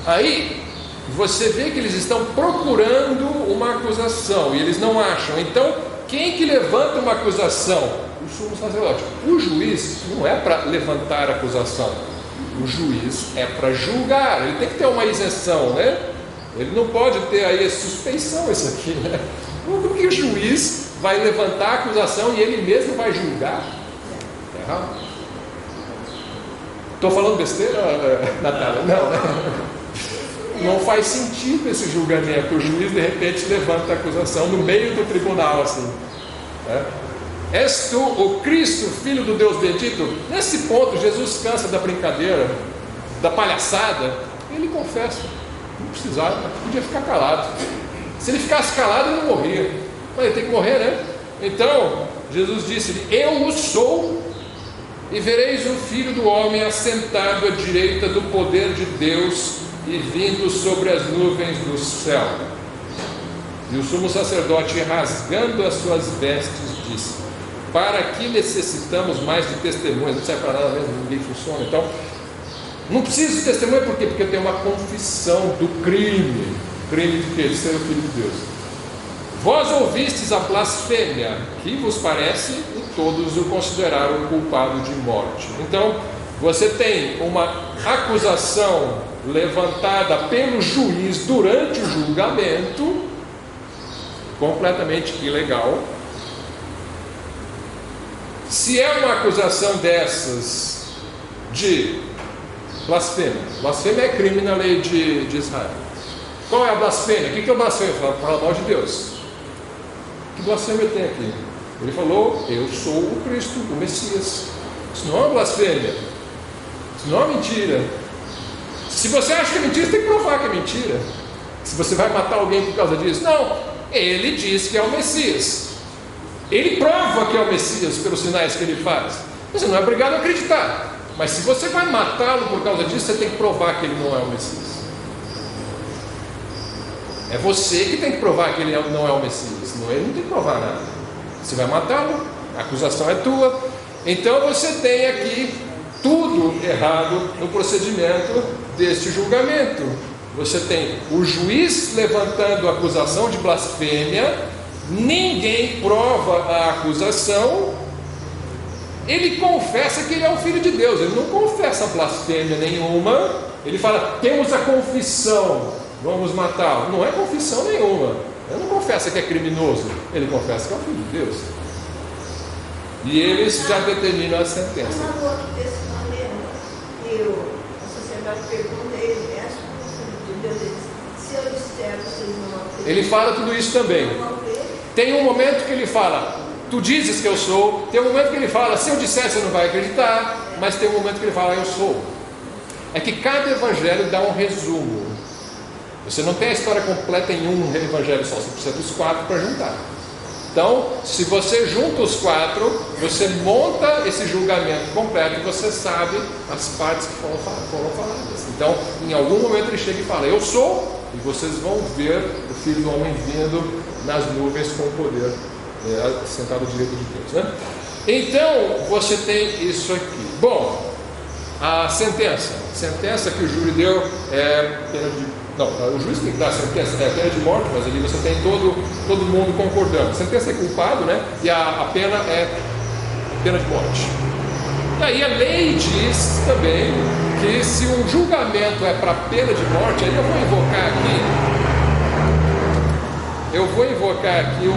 Aí você vê que eles estão procurando uma acusação e eles não acham. Então, quem que levanta uma acusação? O sumo sacerdote. O juiz não é para levantar acusação. O juiz é para julgar. Ele tem que ter uma isenção, né? Ele não pode ter aí suspeição isso aqui, né? Como que o juiz vai levantar a acusação e ele mesmo vai julgar? É errado. Estou falando besteira, Natália? Não, né? Não faz sentido esse julgamento. O juiz de repente levanta a acusação no meio do tribunal assim, né? És tu o Cristo, Filho do Deus bendito? Nesse ponto Jesus cansa da brincadeira, da palhaçada. Ele confessa. Não precisava, podia ficar calado. Se ele ficasse calado, ele não morria. Mas ele tem que morrer, né? Então Jesus disse-lhe: eu o sou, e vereis o Filho do Homem assentado à direita do poder de Deus e vindo sobre as nuvens do céu. E o sumo sacerdote, rasgando as suas vestes, disse: para que necessitamos mais de testemunhas? Não serve para nada mesmo, ninguém funciona. Então, não preciso de testemunha, por quê? Porque eu tenho uma confissão do crime. Crime de quê? De ser o Filho de Deus. Vós ouvistes a blasfêmia, que vos parece? E todos o consideraram culpado de morte. Então, você tem uma acusação levantada pelo juiz durante o julgamento, completamente ilegal. Se é uma acusação dessas de blasfêmia, blasfêmia é crime na lei de Israel. Qual é a blasfêmia? O que é blasfêmia? Fala mal de Deus. Que blasfêmia tem aqui? Ele falou: eu sou o Cristo, o Messias. Isso não é uma blasfêmia, isso não é mentira. Se você acha que é mentira, você tem que provar que é mentira. Se você vai matar alguém por causa disso, não, ele diz que é o Messias. Ele prova que é o Messias pelos sinais que ele faz. Você não é obrigado a acreditar. Mas se você vai matá-lo por causa disso, você tem que provar que ele não é o Messias. É você que tem que provar que ele não é o Messias. Ele não tem que provar nada. Você vai matá-lo, a acusação é tua. Então você tem aqui tudo errado no procedimento deste julgamento. Você tem o juiz levantando a acusação de blasfêmia. Ninguém prova a acusação. Ele confessa que ele é o Filho de Deus. Ele não confessa blasfêmia nenhuma. Ele fala: temos a confissão, vamos matá-lo. Não é confissão nenhuma. Ele não confessa que é criminoso. Ele confessa que é o Filho de Deus. E eles já determinam a sentença. No outro testamento, o sacerdote pergunta a ele: és tu o Filho de Deus? Ele diz: se eu disser, vocês não vão crer. Ele fala tudo isso também. Tem um momento que ele fala: tu dizes que eu sou. Tem um momento que ele fala: se eu disser, você não vai acreditar. Mas tem um momento que ele fala: eu sou. É que cada evangelho dá um resumo. Você não tem a história completa em um evangelho só. Você precisa dos 4 para juntar. Então, se você junta os 4, você monta esse julgamento completo e você sabe as partes que foram faladas. Então, em algum momento ele chega e fala: eu sou, e vocês vão ver o Filho do Homem vindo nas nuvens com o poder, sentado à direita de Deus, né? Então, você tem isso aqui. Bom, a sentença que o júri deu é pena de... Não, o juiz tem que dar a sentença, é pena de morte, mas ali você tem todo mundo concordando. A sentença é culpado, né? E a pena é pena de morte. E aí a lei diz também que se um julgamento é para pena de morte, aí eu vou invocar aqui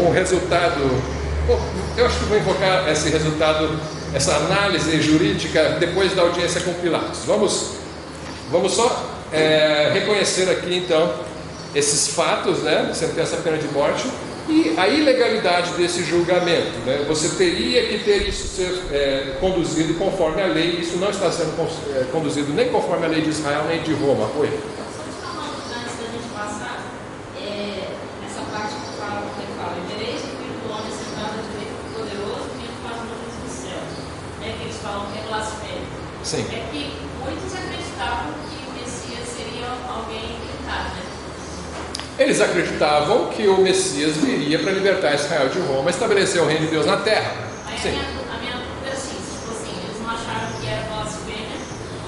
um resultado. Eu acho que vou invocar esse resultado, essa análise jurídica depois da audiência com Pilatos. Vamos só reconhecer aqui então esses fatos, né? Sentença, pena de morte e a ilegalidade desse julgamento, né? Você teria que ter isso ser conduzido conforme a lei. Isso não está sendo conduzido nem conforme a lei de Israel nem de Roma. Oi? Sim. É que muitos acreditavam que o Messias seria alguém militar, né? Eles acreditavam que o Messias viria para libertar Israel de Roma e estabelecer o reino de Deus na terra. Aí Sim. a minha dúvida é assim, tipo assim, eles não acharam que era blasfêmia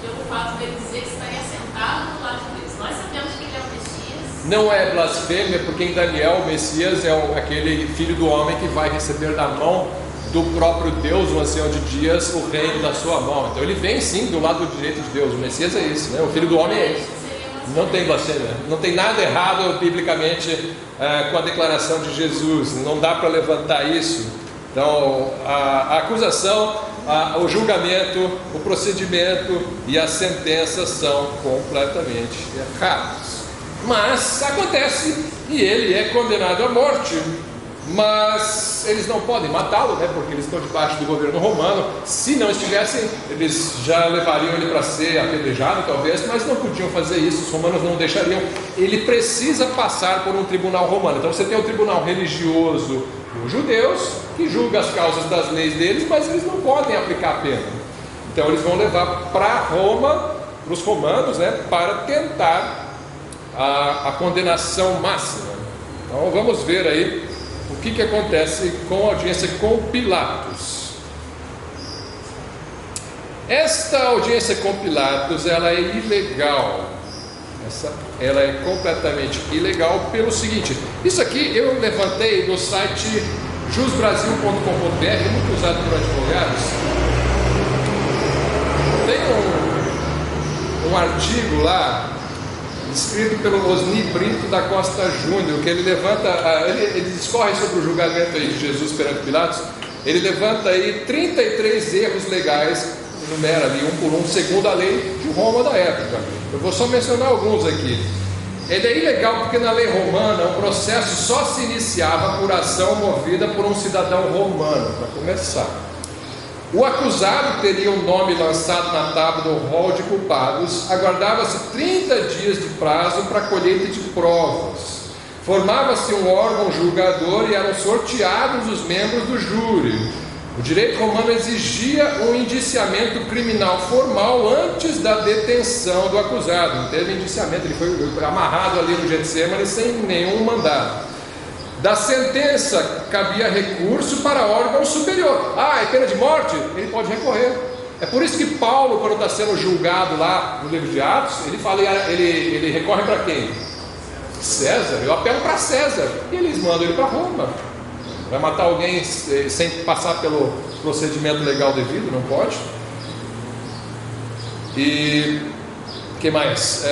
pelo fato dele dizer que estaria sentado do lado de Deus. Nós sabemos que ele é o Messias. Não é blasfêmia, porque em Daniel o Messias é aquele filho do homem que vai receber da mão do próprio Deus, o ancião de dias, o reino da sua mão. Então ele vem sim do lado direito de Deus. O Messias é isso, né? O filho do homem é esse. Não tem blasfêmia, não tem nada errado biblicamente com a declaração de Jesus. Não dá para levantar isso. Então a acusação, o julgamento, o procedimento e a sentença são completamente errados. Mas acontece e ele é condenado à morte. Mas eles não podem matá-lo, né? Porque eles estão debaixo do governo romano. Se não estivessem, eles já levariam ele para ser apedrejado, talvez, mas não podiam fazer isso, os romanos não deixariam. Ele precisa passar por um tribunal romano. Então você tem o tribunal religioso dos judeus, que julga as causas das leis deles, mas eles não podem aplicar a pena. Então eles vão levar para Roma, para os romanos, né? Para tentar a condenação máxima. Então vamos ver aí o que acontece com a audiência com Pilatos. Esta audiência com Pilatos, ela é ilegal. Ela é completamente ilegal pelo seguinte. Isso aqui eu levantei no site jusbrasil.com.br, muito usado por advogados. Tem um artigo lá escrito pelo Osni Brito da Costa Júnior, que ele levanta, ele discorre sobre o julgamento aí de Jesus perante Pilatos. Ele levanta aí 33 erros legais, enumera ali um por um, segundo a lei de Roma da época. Eu vou só mencionar alguns aqui. Ele é ilegal porque na lei romana o processo só se iniciava por ação movida por um cidadão romano, para começar. O acusado teria um nome lançado na tábua do rol de culpados, aguardava-se 30 dias de prazo para a colheita de provas. Formava-se um órgão julgador e eram sorteados os membros do júri. O direito romano exigia um indiciamento criminal formal antes da detenção do acusado. Não teve indiciamento, ele foi amarrado ali no Getsemane sem nenhum mandado. Da sentença cabia recurso para órgão superior. É pena de morte? Ele pode recorrer. É por isso que Paulo, quando está sendo julgado lá no livro de Atos, ele fala, ele recorre para quem? César. Eu apelo para César. E eles mandam ele para Roma. Vai matar alguém sem passar pelo procedimento legal devido? Não pode. E o que mais?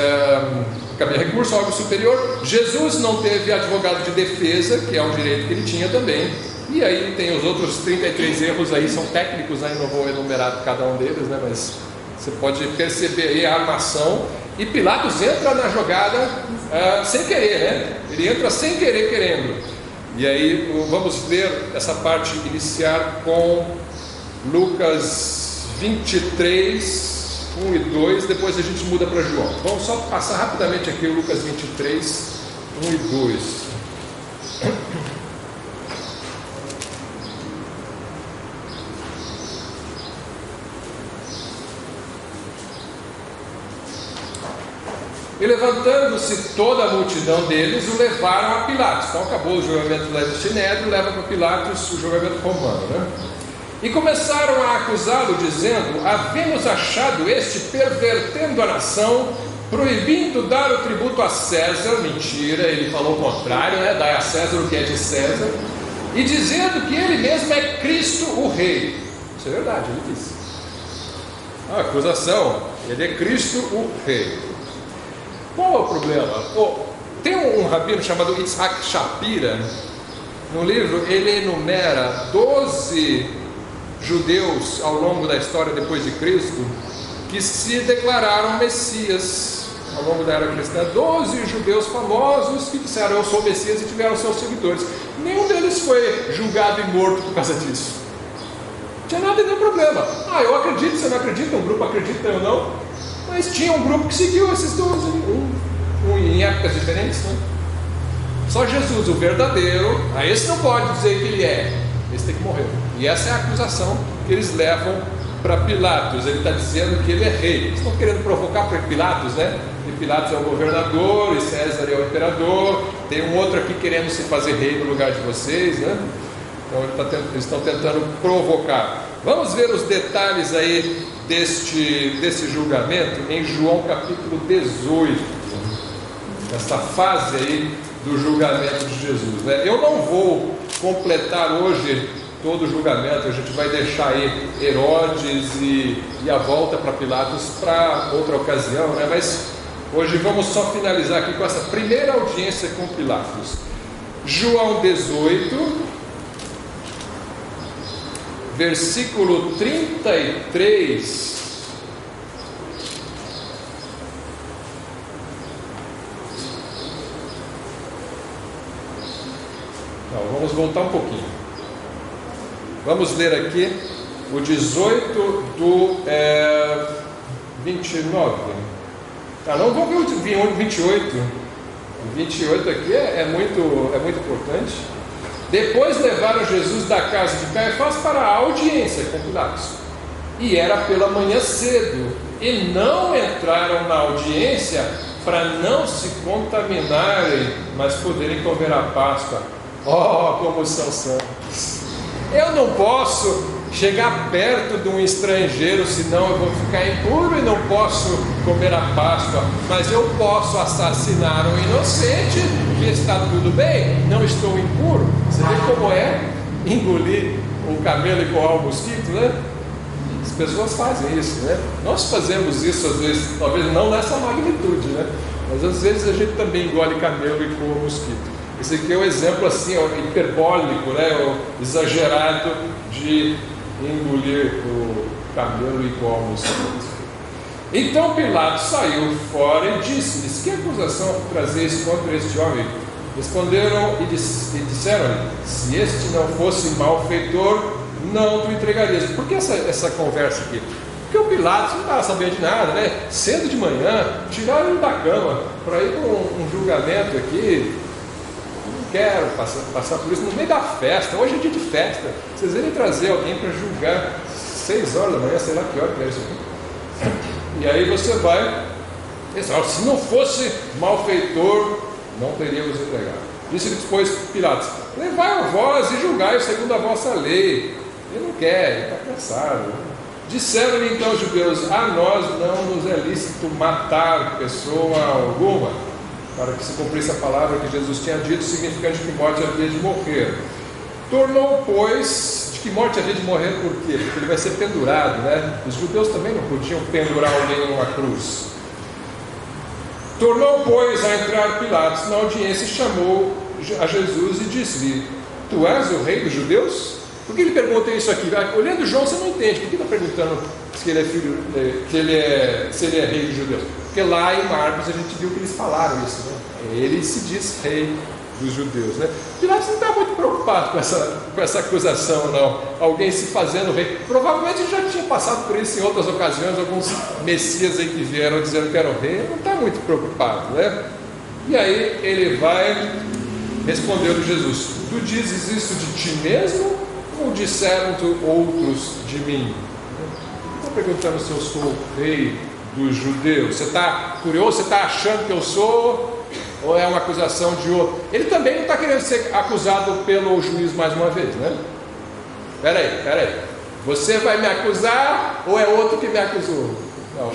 Cabia recurso ao órgão superior. Jesus não teve advogado de defesa, que é um direito que ele tinha também. E aí tem os outros 33 erros aí, são técnicos, aí não vou enumerar cada um deles, né? Mas você pode perceber aí a armação. E Pilatos entra na jogada sem querer, né? Ele entra sem querer, querendo. E aí vamos ver essa parte iniciar com Lucas 23, 1 e 2, depois a gente muda para João. Vamos só passar rapidamente aqui o Lucas 23, 1 e 2. E levantando-se toda a multidão deles, o levaram a Pilatos. Então acabou o julgamento do Sinédrio, leva para Pilatos o julgamento romano, né? E começaram a acusá-lo, dizendo: havemos achado este pervertendo a nação, proibindo dar o tributo a César. Mentira, ele falou o contrário, né? Dai a César o que é de César. E dizendo que ele mesmo é Cristo o Rei. Isso é verdade, ele disse. A acusação, ele é Cristo o Rei. Qual é o problema? Tem um rabino chamado Yitzhak Shapira. No livro ele enumera 12 judeus ao longo da história depois de Cristo que se declararam Messias ao longo da era cristã. 12 judeus famosos que disseram: eu sou Messias, e tiveram seus seguidores. Nenhum deles foi julgado e morto por causa disso. Não tinha nada, nenhum problema. Eu acredito, você não acredita, um grupo acredita, eu não. Mas tinha um grupo que seguiu esses 12, em épocas diferentes, né? Só Jesus, o verdadeiro, esse não pode dizer que ele é, esse tem que morrer. E essa é a acusação que eles levam para Pilatos. Ele está dizendo que ele é rei. Eles estão querendo provocar para Pilatos, né? E Pilatos é o governador, e César é o imperador, tem um outro aqui querendo se fazer rei no lugar de vocês, né? Então eles estão tentando provocar. Vamos ver os detalhes aí desse julgamento em João capítulo 18, essa fase aí do julgamento de Jesus, né? Eu não vou completar hoje todo o julgamento, a gente vai deixar aí Herodes e a volta para Pilatos para outra ocasião, né? Mas hoje vamos só finalizar aqui com essa primeira audiência com Pilatos. João 18, versículo 33. Não, vamos voltar um pouquinho. Vamos ler aqui o 18 do 29. Não, vamos ver o 28. O 28 aqui é muito importante. Depois levaram Jesus da casa de Caifás para a audiência com Pilatos. E era pela manhã cedo. E não entraram na audiência para não se contaminarem, mas poderem comer a Páscoa. Oh, como são santos! Eu não posso chegar perto de um estrangeiro, senão eu vou ficar impuro, e não posso comer a Páscoa, mas eu posso assassinar um inocente, que está tudo bem, não estou impuro. Você vê como é engolir um camelo e coar um mosquito, né? As pessoas fazem isso, né? Nós fazemos isso às vezes, talvez não nessa magnitude, né? Mas às vezes a gente também engole camelo e coa mosquito. Esse aqui é um exemplo assim, hiperbólico, né? Exagerado de engolir o camelo e coar o mosquito. Então Pilatos saiu fora e disse-lhes: que acusação trazeis contra este homem? Responderam e disseram-lhe: se este não fosse malfeitor, não te entregarias. Por que essa conversa aqui? Porque o Pilatos não estava sabendo de nada, né? Cedo de manhã, tiraram ele da cama para ir para um julgamento aqui. Não quero passar por isso no meio da festa. Hoje é dia de festa. Vocês irem trazer alguém para julgar 6 horas da manhã, sei lá que hora que é isso aqui. E aí você vai pensar: se não fosse malfeitor, não teríamos entregado. Disse depois Pilatos: levai vós e julgai segundo a vossa lei. Ele não quer, ele está cansado. Disseram-lhe então os judeus: a nós não nos é lícito matar pessoa alguma, para que se cumprisse a palavra que Jesus tinha dito, significante que morte havia de morrer. Tornou, pois, de que morte havia de morrer, por quê? Porque ele vai ser pendurado, né? Os judeus também não podiam pendurar alguém numa cruz. Tornou, pois, a entrar Pilatos na audiência e chamou a Jesus e disse-lhe: tu és o rei dos judeus? Por que ele pergunta isso aqui? Olhando João, você não entende. Por que está perguntando se ele é filho, se ele é rei dos judeus? Porque lá em Marcos a gente viu que eles falaram isso, né? Ele se diz rei dos judeus, né? Pilatos não está muito preocupado com essa acusação, não. Alguém se fazendo rei. Provavelmente já tinha passado por isso em outras ocasiões. Alguns messias aí que vieram dizendo que eram rei, não está muito preocupado, né? E aí ele vai respondendo Jesus: tu dizes isso de ti mesmo, ou disseram-te outros de mim? Estou perguntando se eu sou o rei dos judeus. Você está curioso? Você está achando que eu sou? Ou é uma acusação de outro? Ele também não está querendo ser acusado pelo juiz mais uma vez, né? Peraí. Você vai me acusar ou é outro que me acusou? Não.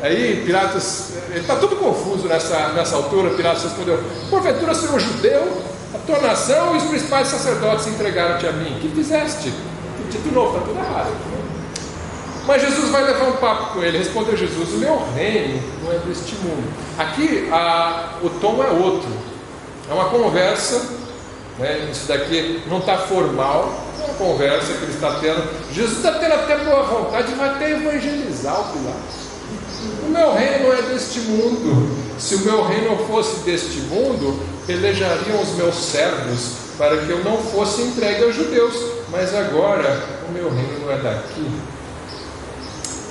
Aí Pilatos, ele está tudo confuso nessa altura. Pilatos respondeu: porventura ser um judeu? A tua nação e os principais sacerdotes entregaram-te a mim. O que fizeste? De novo, está tudo errado. Mas Jesus vai levar um papo com ele. Respondeu Jesus: o meu reino não é deste mundo. Aqui o tom é outro. É uma conversa, né? Isso daqui não está formal. É uma conversa que ele está tendo. Jesus está tendo até boa vontade, vai até evangelizar o Pilatos. O meu reino não é deste mundo. Se o meu reino não fosse deste mundo, pelejariam os meus servos para que eu não fosse entregue aos judeus. Mas agora o meu reino não é daqui.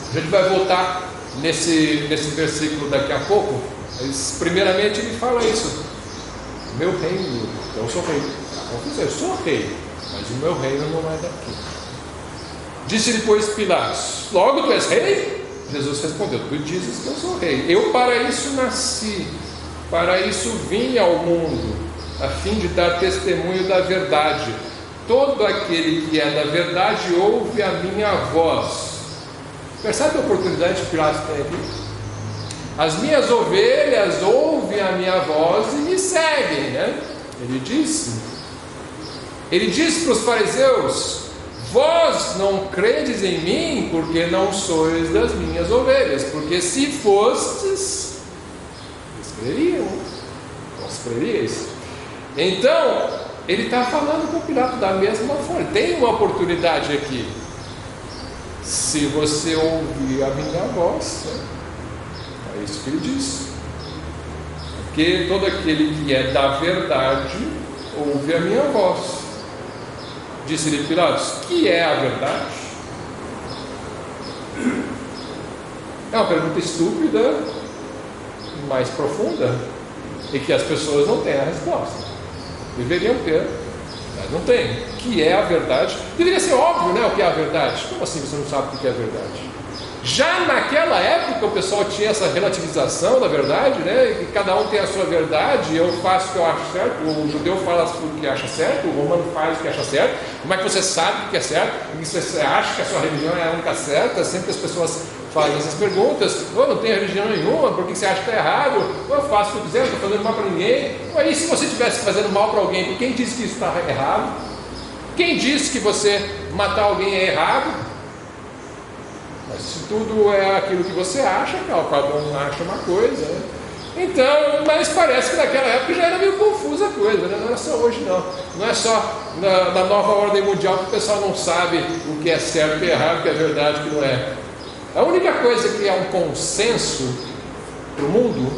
A gente vai voltar nesse versículo daqui a pouco. Mas primeiramente ele fala isso: meu reino, eu sou rei. Eu sou rei, mas o meu reino não é daqui. Disse depois Pilatos: logo tu és rei? Jesus respondeu: tu dizes que eu sou rei. Eu para isso nasci para isso vim ao mundo, a fim de dar testemunho da verdade. Todo aquele que é da verdade ouve a minha voz. Percebe a oportunidade que Pilatos tem aqui? As minhas ovelhas ouvem a minha voz e me seguem, né? Ele diz para os fariseus: vós não credes em mim porque não sois das minhas ovelhas, porque se fostes, vocês creriam, vós creríeis. Então, ele está falando com Pilatos da mesma forma. Tem uma oportunidade aqui. Se você ouvir a minha voz, é isso que ele diz. Porque todo aquele que é da verdade ouve a minha voz. Disse-lhe Pilatos: que é a verdade? É uma pergunta estúpida, mais profunda, e que as pessoas não têm a resposta. Deveriam ter, mas não tem. O que é a verdade? Deveria ser óbvio, né? O que é a verdade? Como assim você não sabe o que é a verdade? Já naquela época o pessoal tinha essa relativização da verdade, né? Que cada um tem a sua verdade. Eu faço o que eu acho certo, o judeu fala o que acha certo, o romano faz o que acha certo. Como é que você sabe o que é certo? E você acha que a sua religião é a única certa? Sempre as pessoas fazem essas perguntas. Eu não tenho religião nenhuma, por que você acha que está errado? Eu faço o que eu quiser, não estou fazendo mal para ninguém. Aí se você estivesse fazendo mal para alguém, quem disse que isso está errado? Quem disse que você matar alguém é errado? Mas se tudo é aquilo que você acha, cada um acha uma coisa, né? Então, mas parece que naquela época já era meio confusa a coisa, né? Não é só hoje não. Não é só na nova ordem mundial que o pessoal não sabe o que é certo, o que é errado, o que é verdade, o que não é. A única coisa que é um consenso para o mundo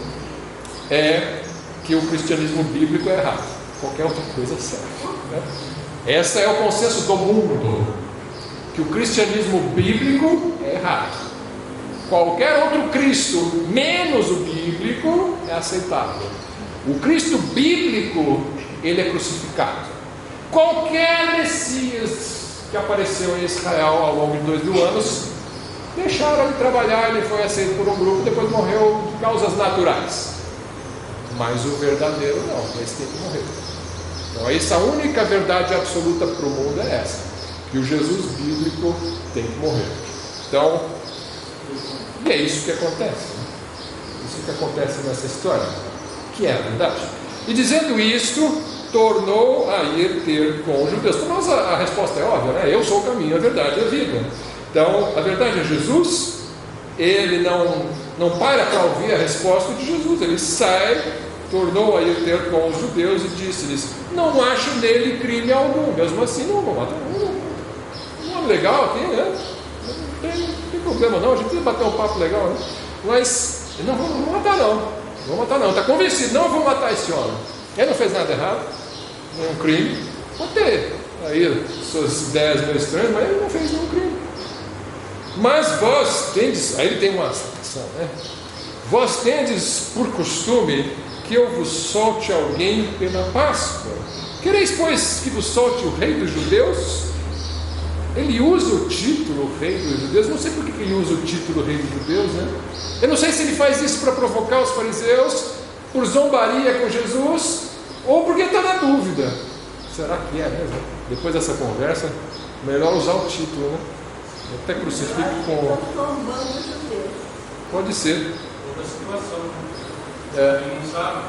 é que o cristianismo bíblico é errado. Qualquer outra coisa é certa, né? Esse é o consenso do mundo. Que o cristianismo bíblico é errado. Qualquer outro Cristo, menos o bíblico, é aceitável. O Cristo bíblico, ele é crucificado. Qualquer Messias que apareceu em Israel ao longo de 2000 anos, deixaram de trabalhar, ele foi aceito por um grupo, depois morreu de causas naturais. Mas o verdadeiro não, esse tem que morrer. Então essa única verdade absoluta para o mundo é essa, que o Jesus bíblico tem que morrer. Então, e é isso que acontece, né? Isso que acontece nessa história, que é a verdade. E dizendo isto, tornou a ir ter com os judeus. Para nós a resposta é óbvia, né? Eu sou o caminho, a verdade e a vida. Então, a verdade é Jesus. Ele não para ouvir a resposta de Jesus. Ele sai, tornou a ir ter com os judeus e disse-lhes: não acho nele crime algum. Mesmo assim, não vou matar. Não é legal aqui, né? Não tem problema não, a gente precisa bater um papo legal, né? Mas não vou matar não, está convencido, não vou matar esse homem. Ele não fez nada errado, não é um crime. Pode ter aí suas ideias meio estranhas, mas ele não fez nenhum crime. Mas vós tendes, aí ele tem uma citação, né? Vós tendes por costume que eu vos solte alguém pela Páscoa. Quereis, pois, que vos solte o rei dos judeus? Ele usa o título rei dos judeus. Não sei por que ele usa o título rei dos judeus, né? Eu não sei se ele faz isso para provocar os fariseus, por zombaria com Jesus, ou porque está na dúvida. Será que é mesmo? Depois dessa conversa, melhor usar o título, né? Eu até crucifico com... Pode ser. Outra situação, é. Ele não sabe.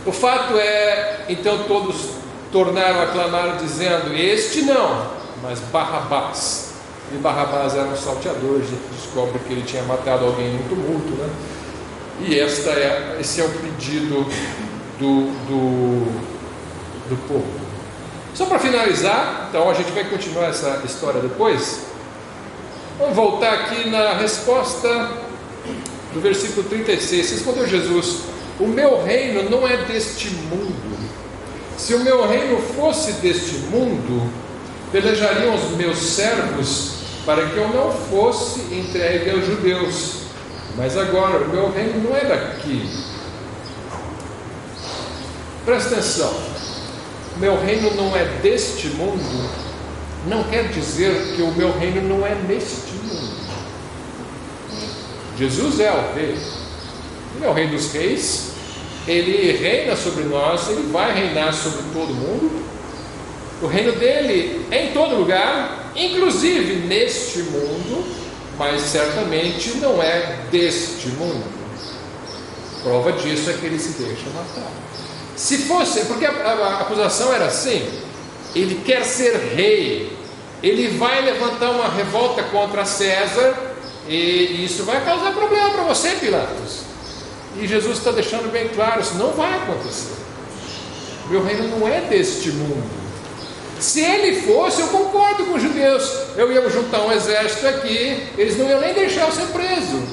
O fato é, então todos tornaram a clamar dizendo: este não, mas Barrabás. E Barrabás era um salteador. A gente descobre que ele tinha matado alguém em um tumulto, né? E esse é o pedido do povo. Só para finalizar, então a gente vai continuar essa história depois. Vamos voltar aqui na resposta do versículo 36. Respondeu Jesus: o meu reino não é deste mundo. Se o meu reino fosse deste mundo, pelejariam os meus servos para que eu não fosse entregue aos judeus. Mas agora o meu reino não é daqui. Presta atenção. O meu reino não é deste mundo, não quer dizer que o meu reino não é neste mundo. Jesus é o rei. Ele é o rei dos reis, Ele reina sobre nós, Ele vai reinar sobre todo mundo. O reino dele é em todo lugar, inclusive neste mundo, mas certamente não é deste mundo. Prova disso é que ele se deixa matar. Se fosse, porque a acusação era assim: ele quer ser rei, ele vai levantar uma revolta contra César, e isso vai causar problema para você, Pilatos. E Jesus está deixando bem claro: isso não vai acontecer. Meu reino não é deste mundo. Se ele fosse, eu concordo com os judeus, eu ia juntar um exército aqui, eles não iam nem deixar eu ser preso,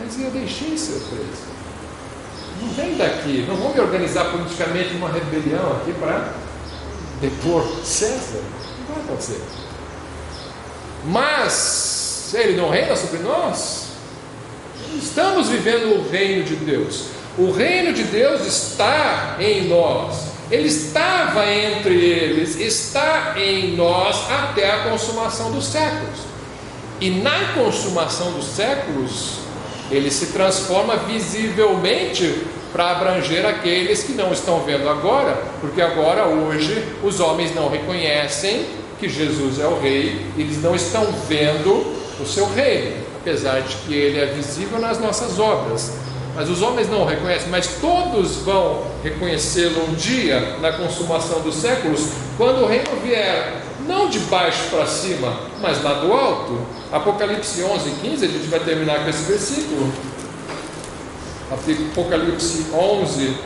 mas eu deixei ser preso. Não vem daqui, não vão me organizar politicamente uma rebelião aqui para depor César. Não vai acontecer. Mas ele não reina sobre nós? Estamos vivendo o reino de Deus. O reino de Deus está em nós. Ele estava entre eles, está em nós até a consumação dos séculos. E na consumação dos séculos, ele se transforma visivelmente para abranger aqueles que não estão vendo agora, porque agora, hoje, os homens não reconhecem que Jesus é o rei, eles não estão vendo o seu reino, apesar de que ele é visível nas nossas obras. Mas os homens não o reconhecem, mas todos vão reconhecê-lo um dia, na consumação dos séculos, quando o reino vier, não de baixo para cima, mas lá do alto. Apocalipse 11:15, a gente vai terminar com esse versículo. Apocalipse 11,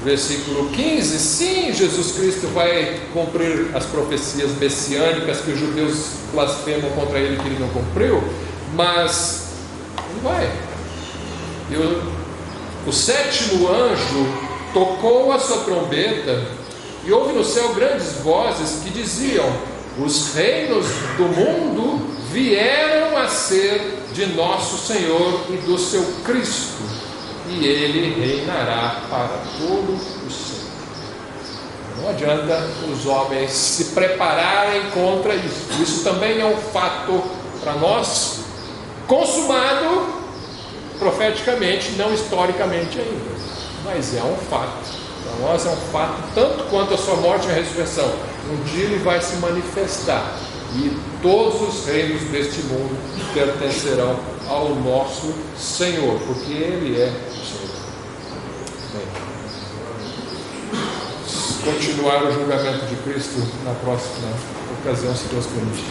versículo 15. Sim, Jesus Cristo vai cumprir as profecias messiânicas que os judeus blasfemam contra ele, que ele não cumpriu, mas ele vai. O sétimo anjo tocou a sua trombeta, e houve no céu grandes vozes que diziam: os reinos do mundo vieram a ser de nosso Senhor e do seu Cristo, e ele reinará para todo o sempre. Não adianta os homens se prepararem contra isso. Isso também é um fato para nós, consumado profeticamente, não historicamente ainda, mas é um fato. Para nós é um fato, tanto quanto a sua morte e a ressurreição. Um dia ele vai se manifestar, e todos os reinos deste mundo pertencerão ao nosso Senhor, porque Ele é o Senhor. Bem, continuar o julgamento de Cristo na próxima ocasião, se Deus permitir.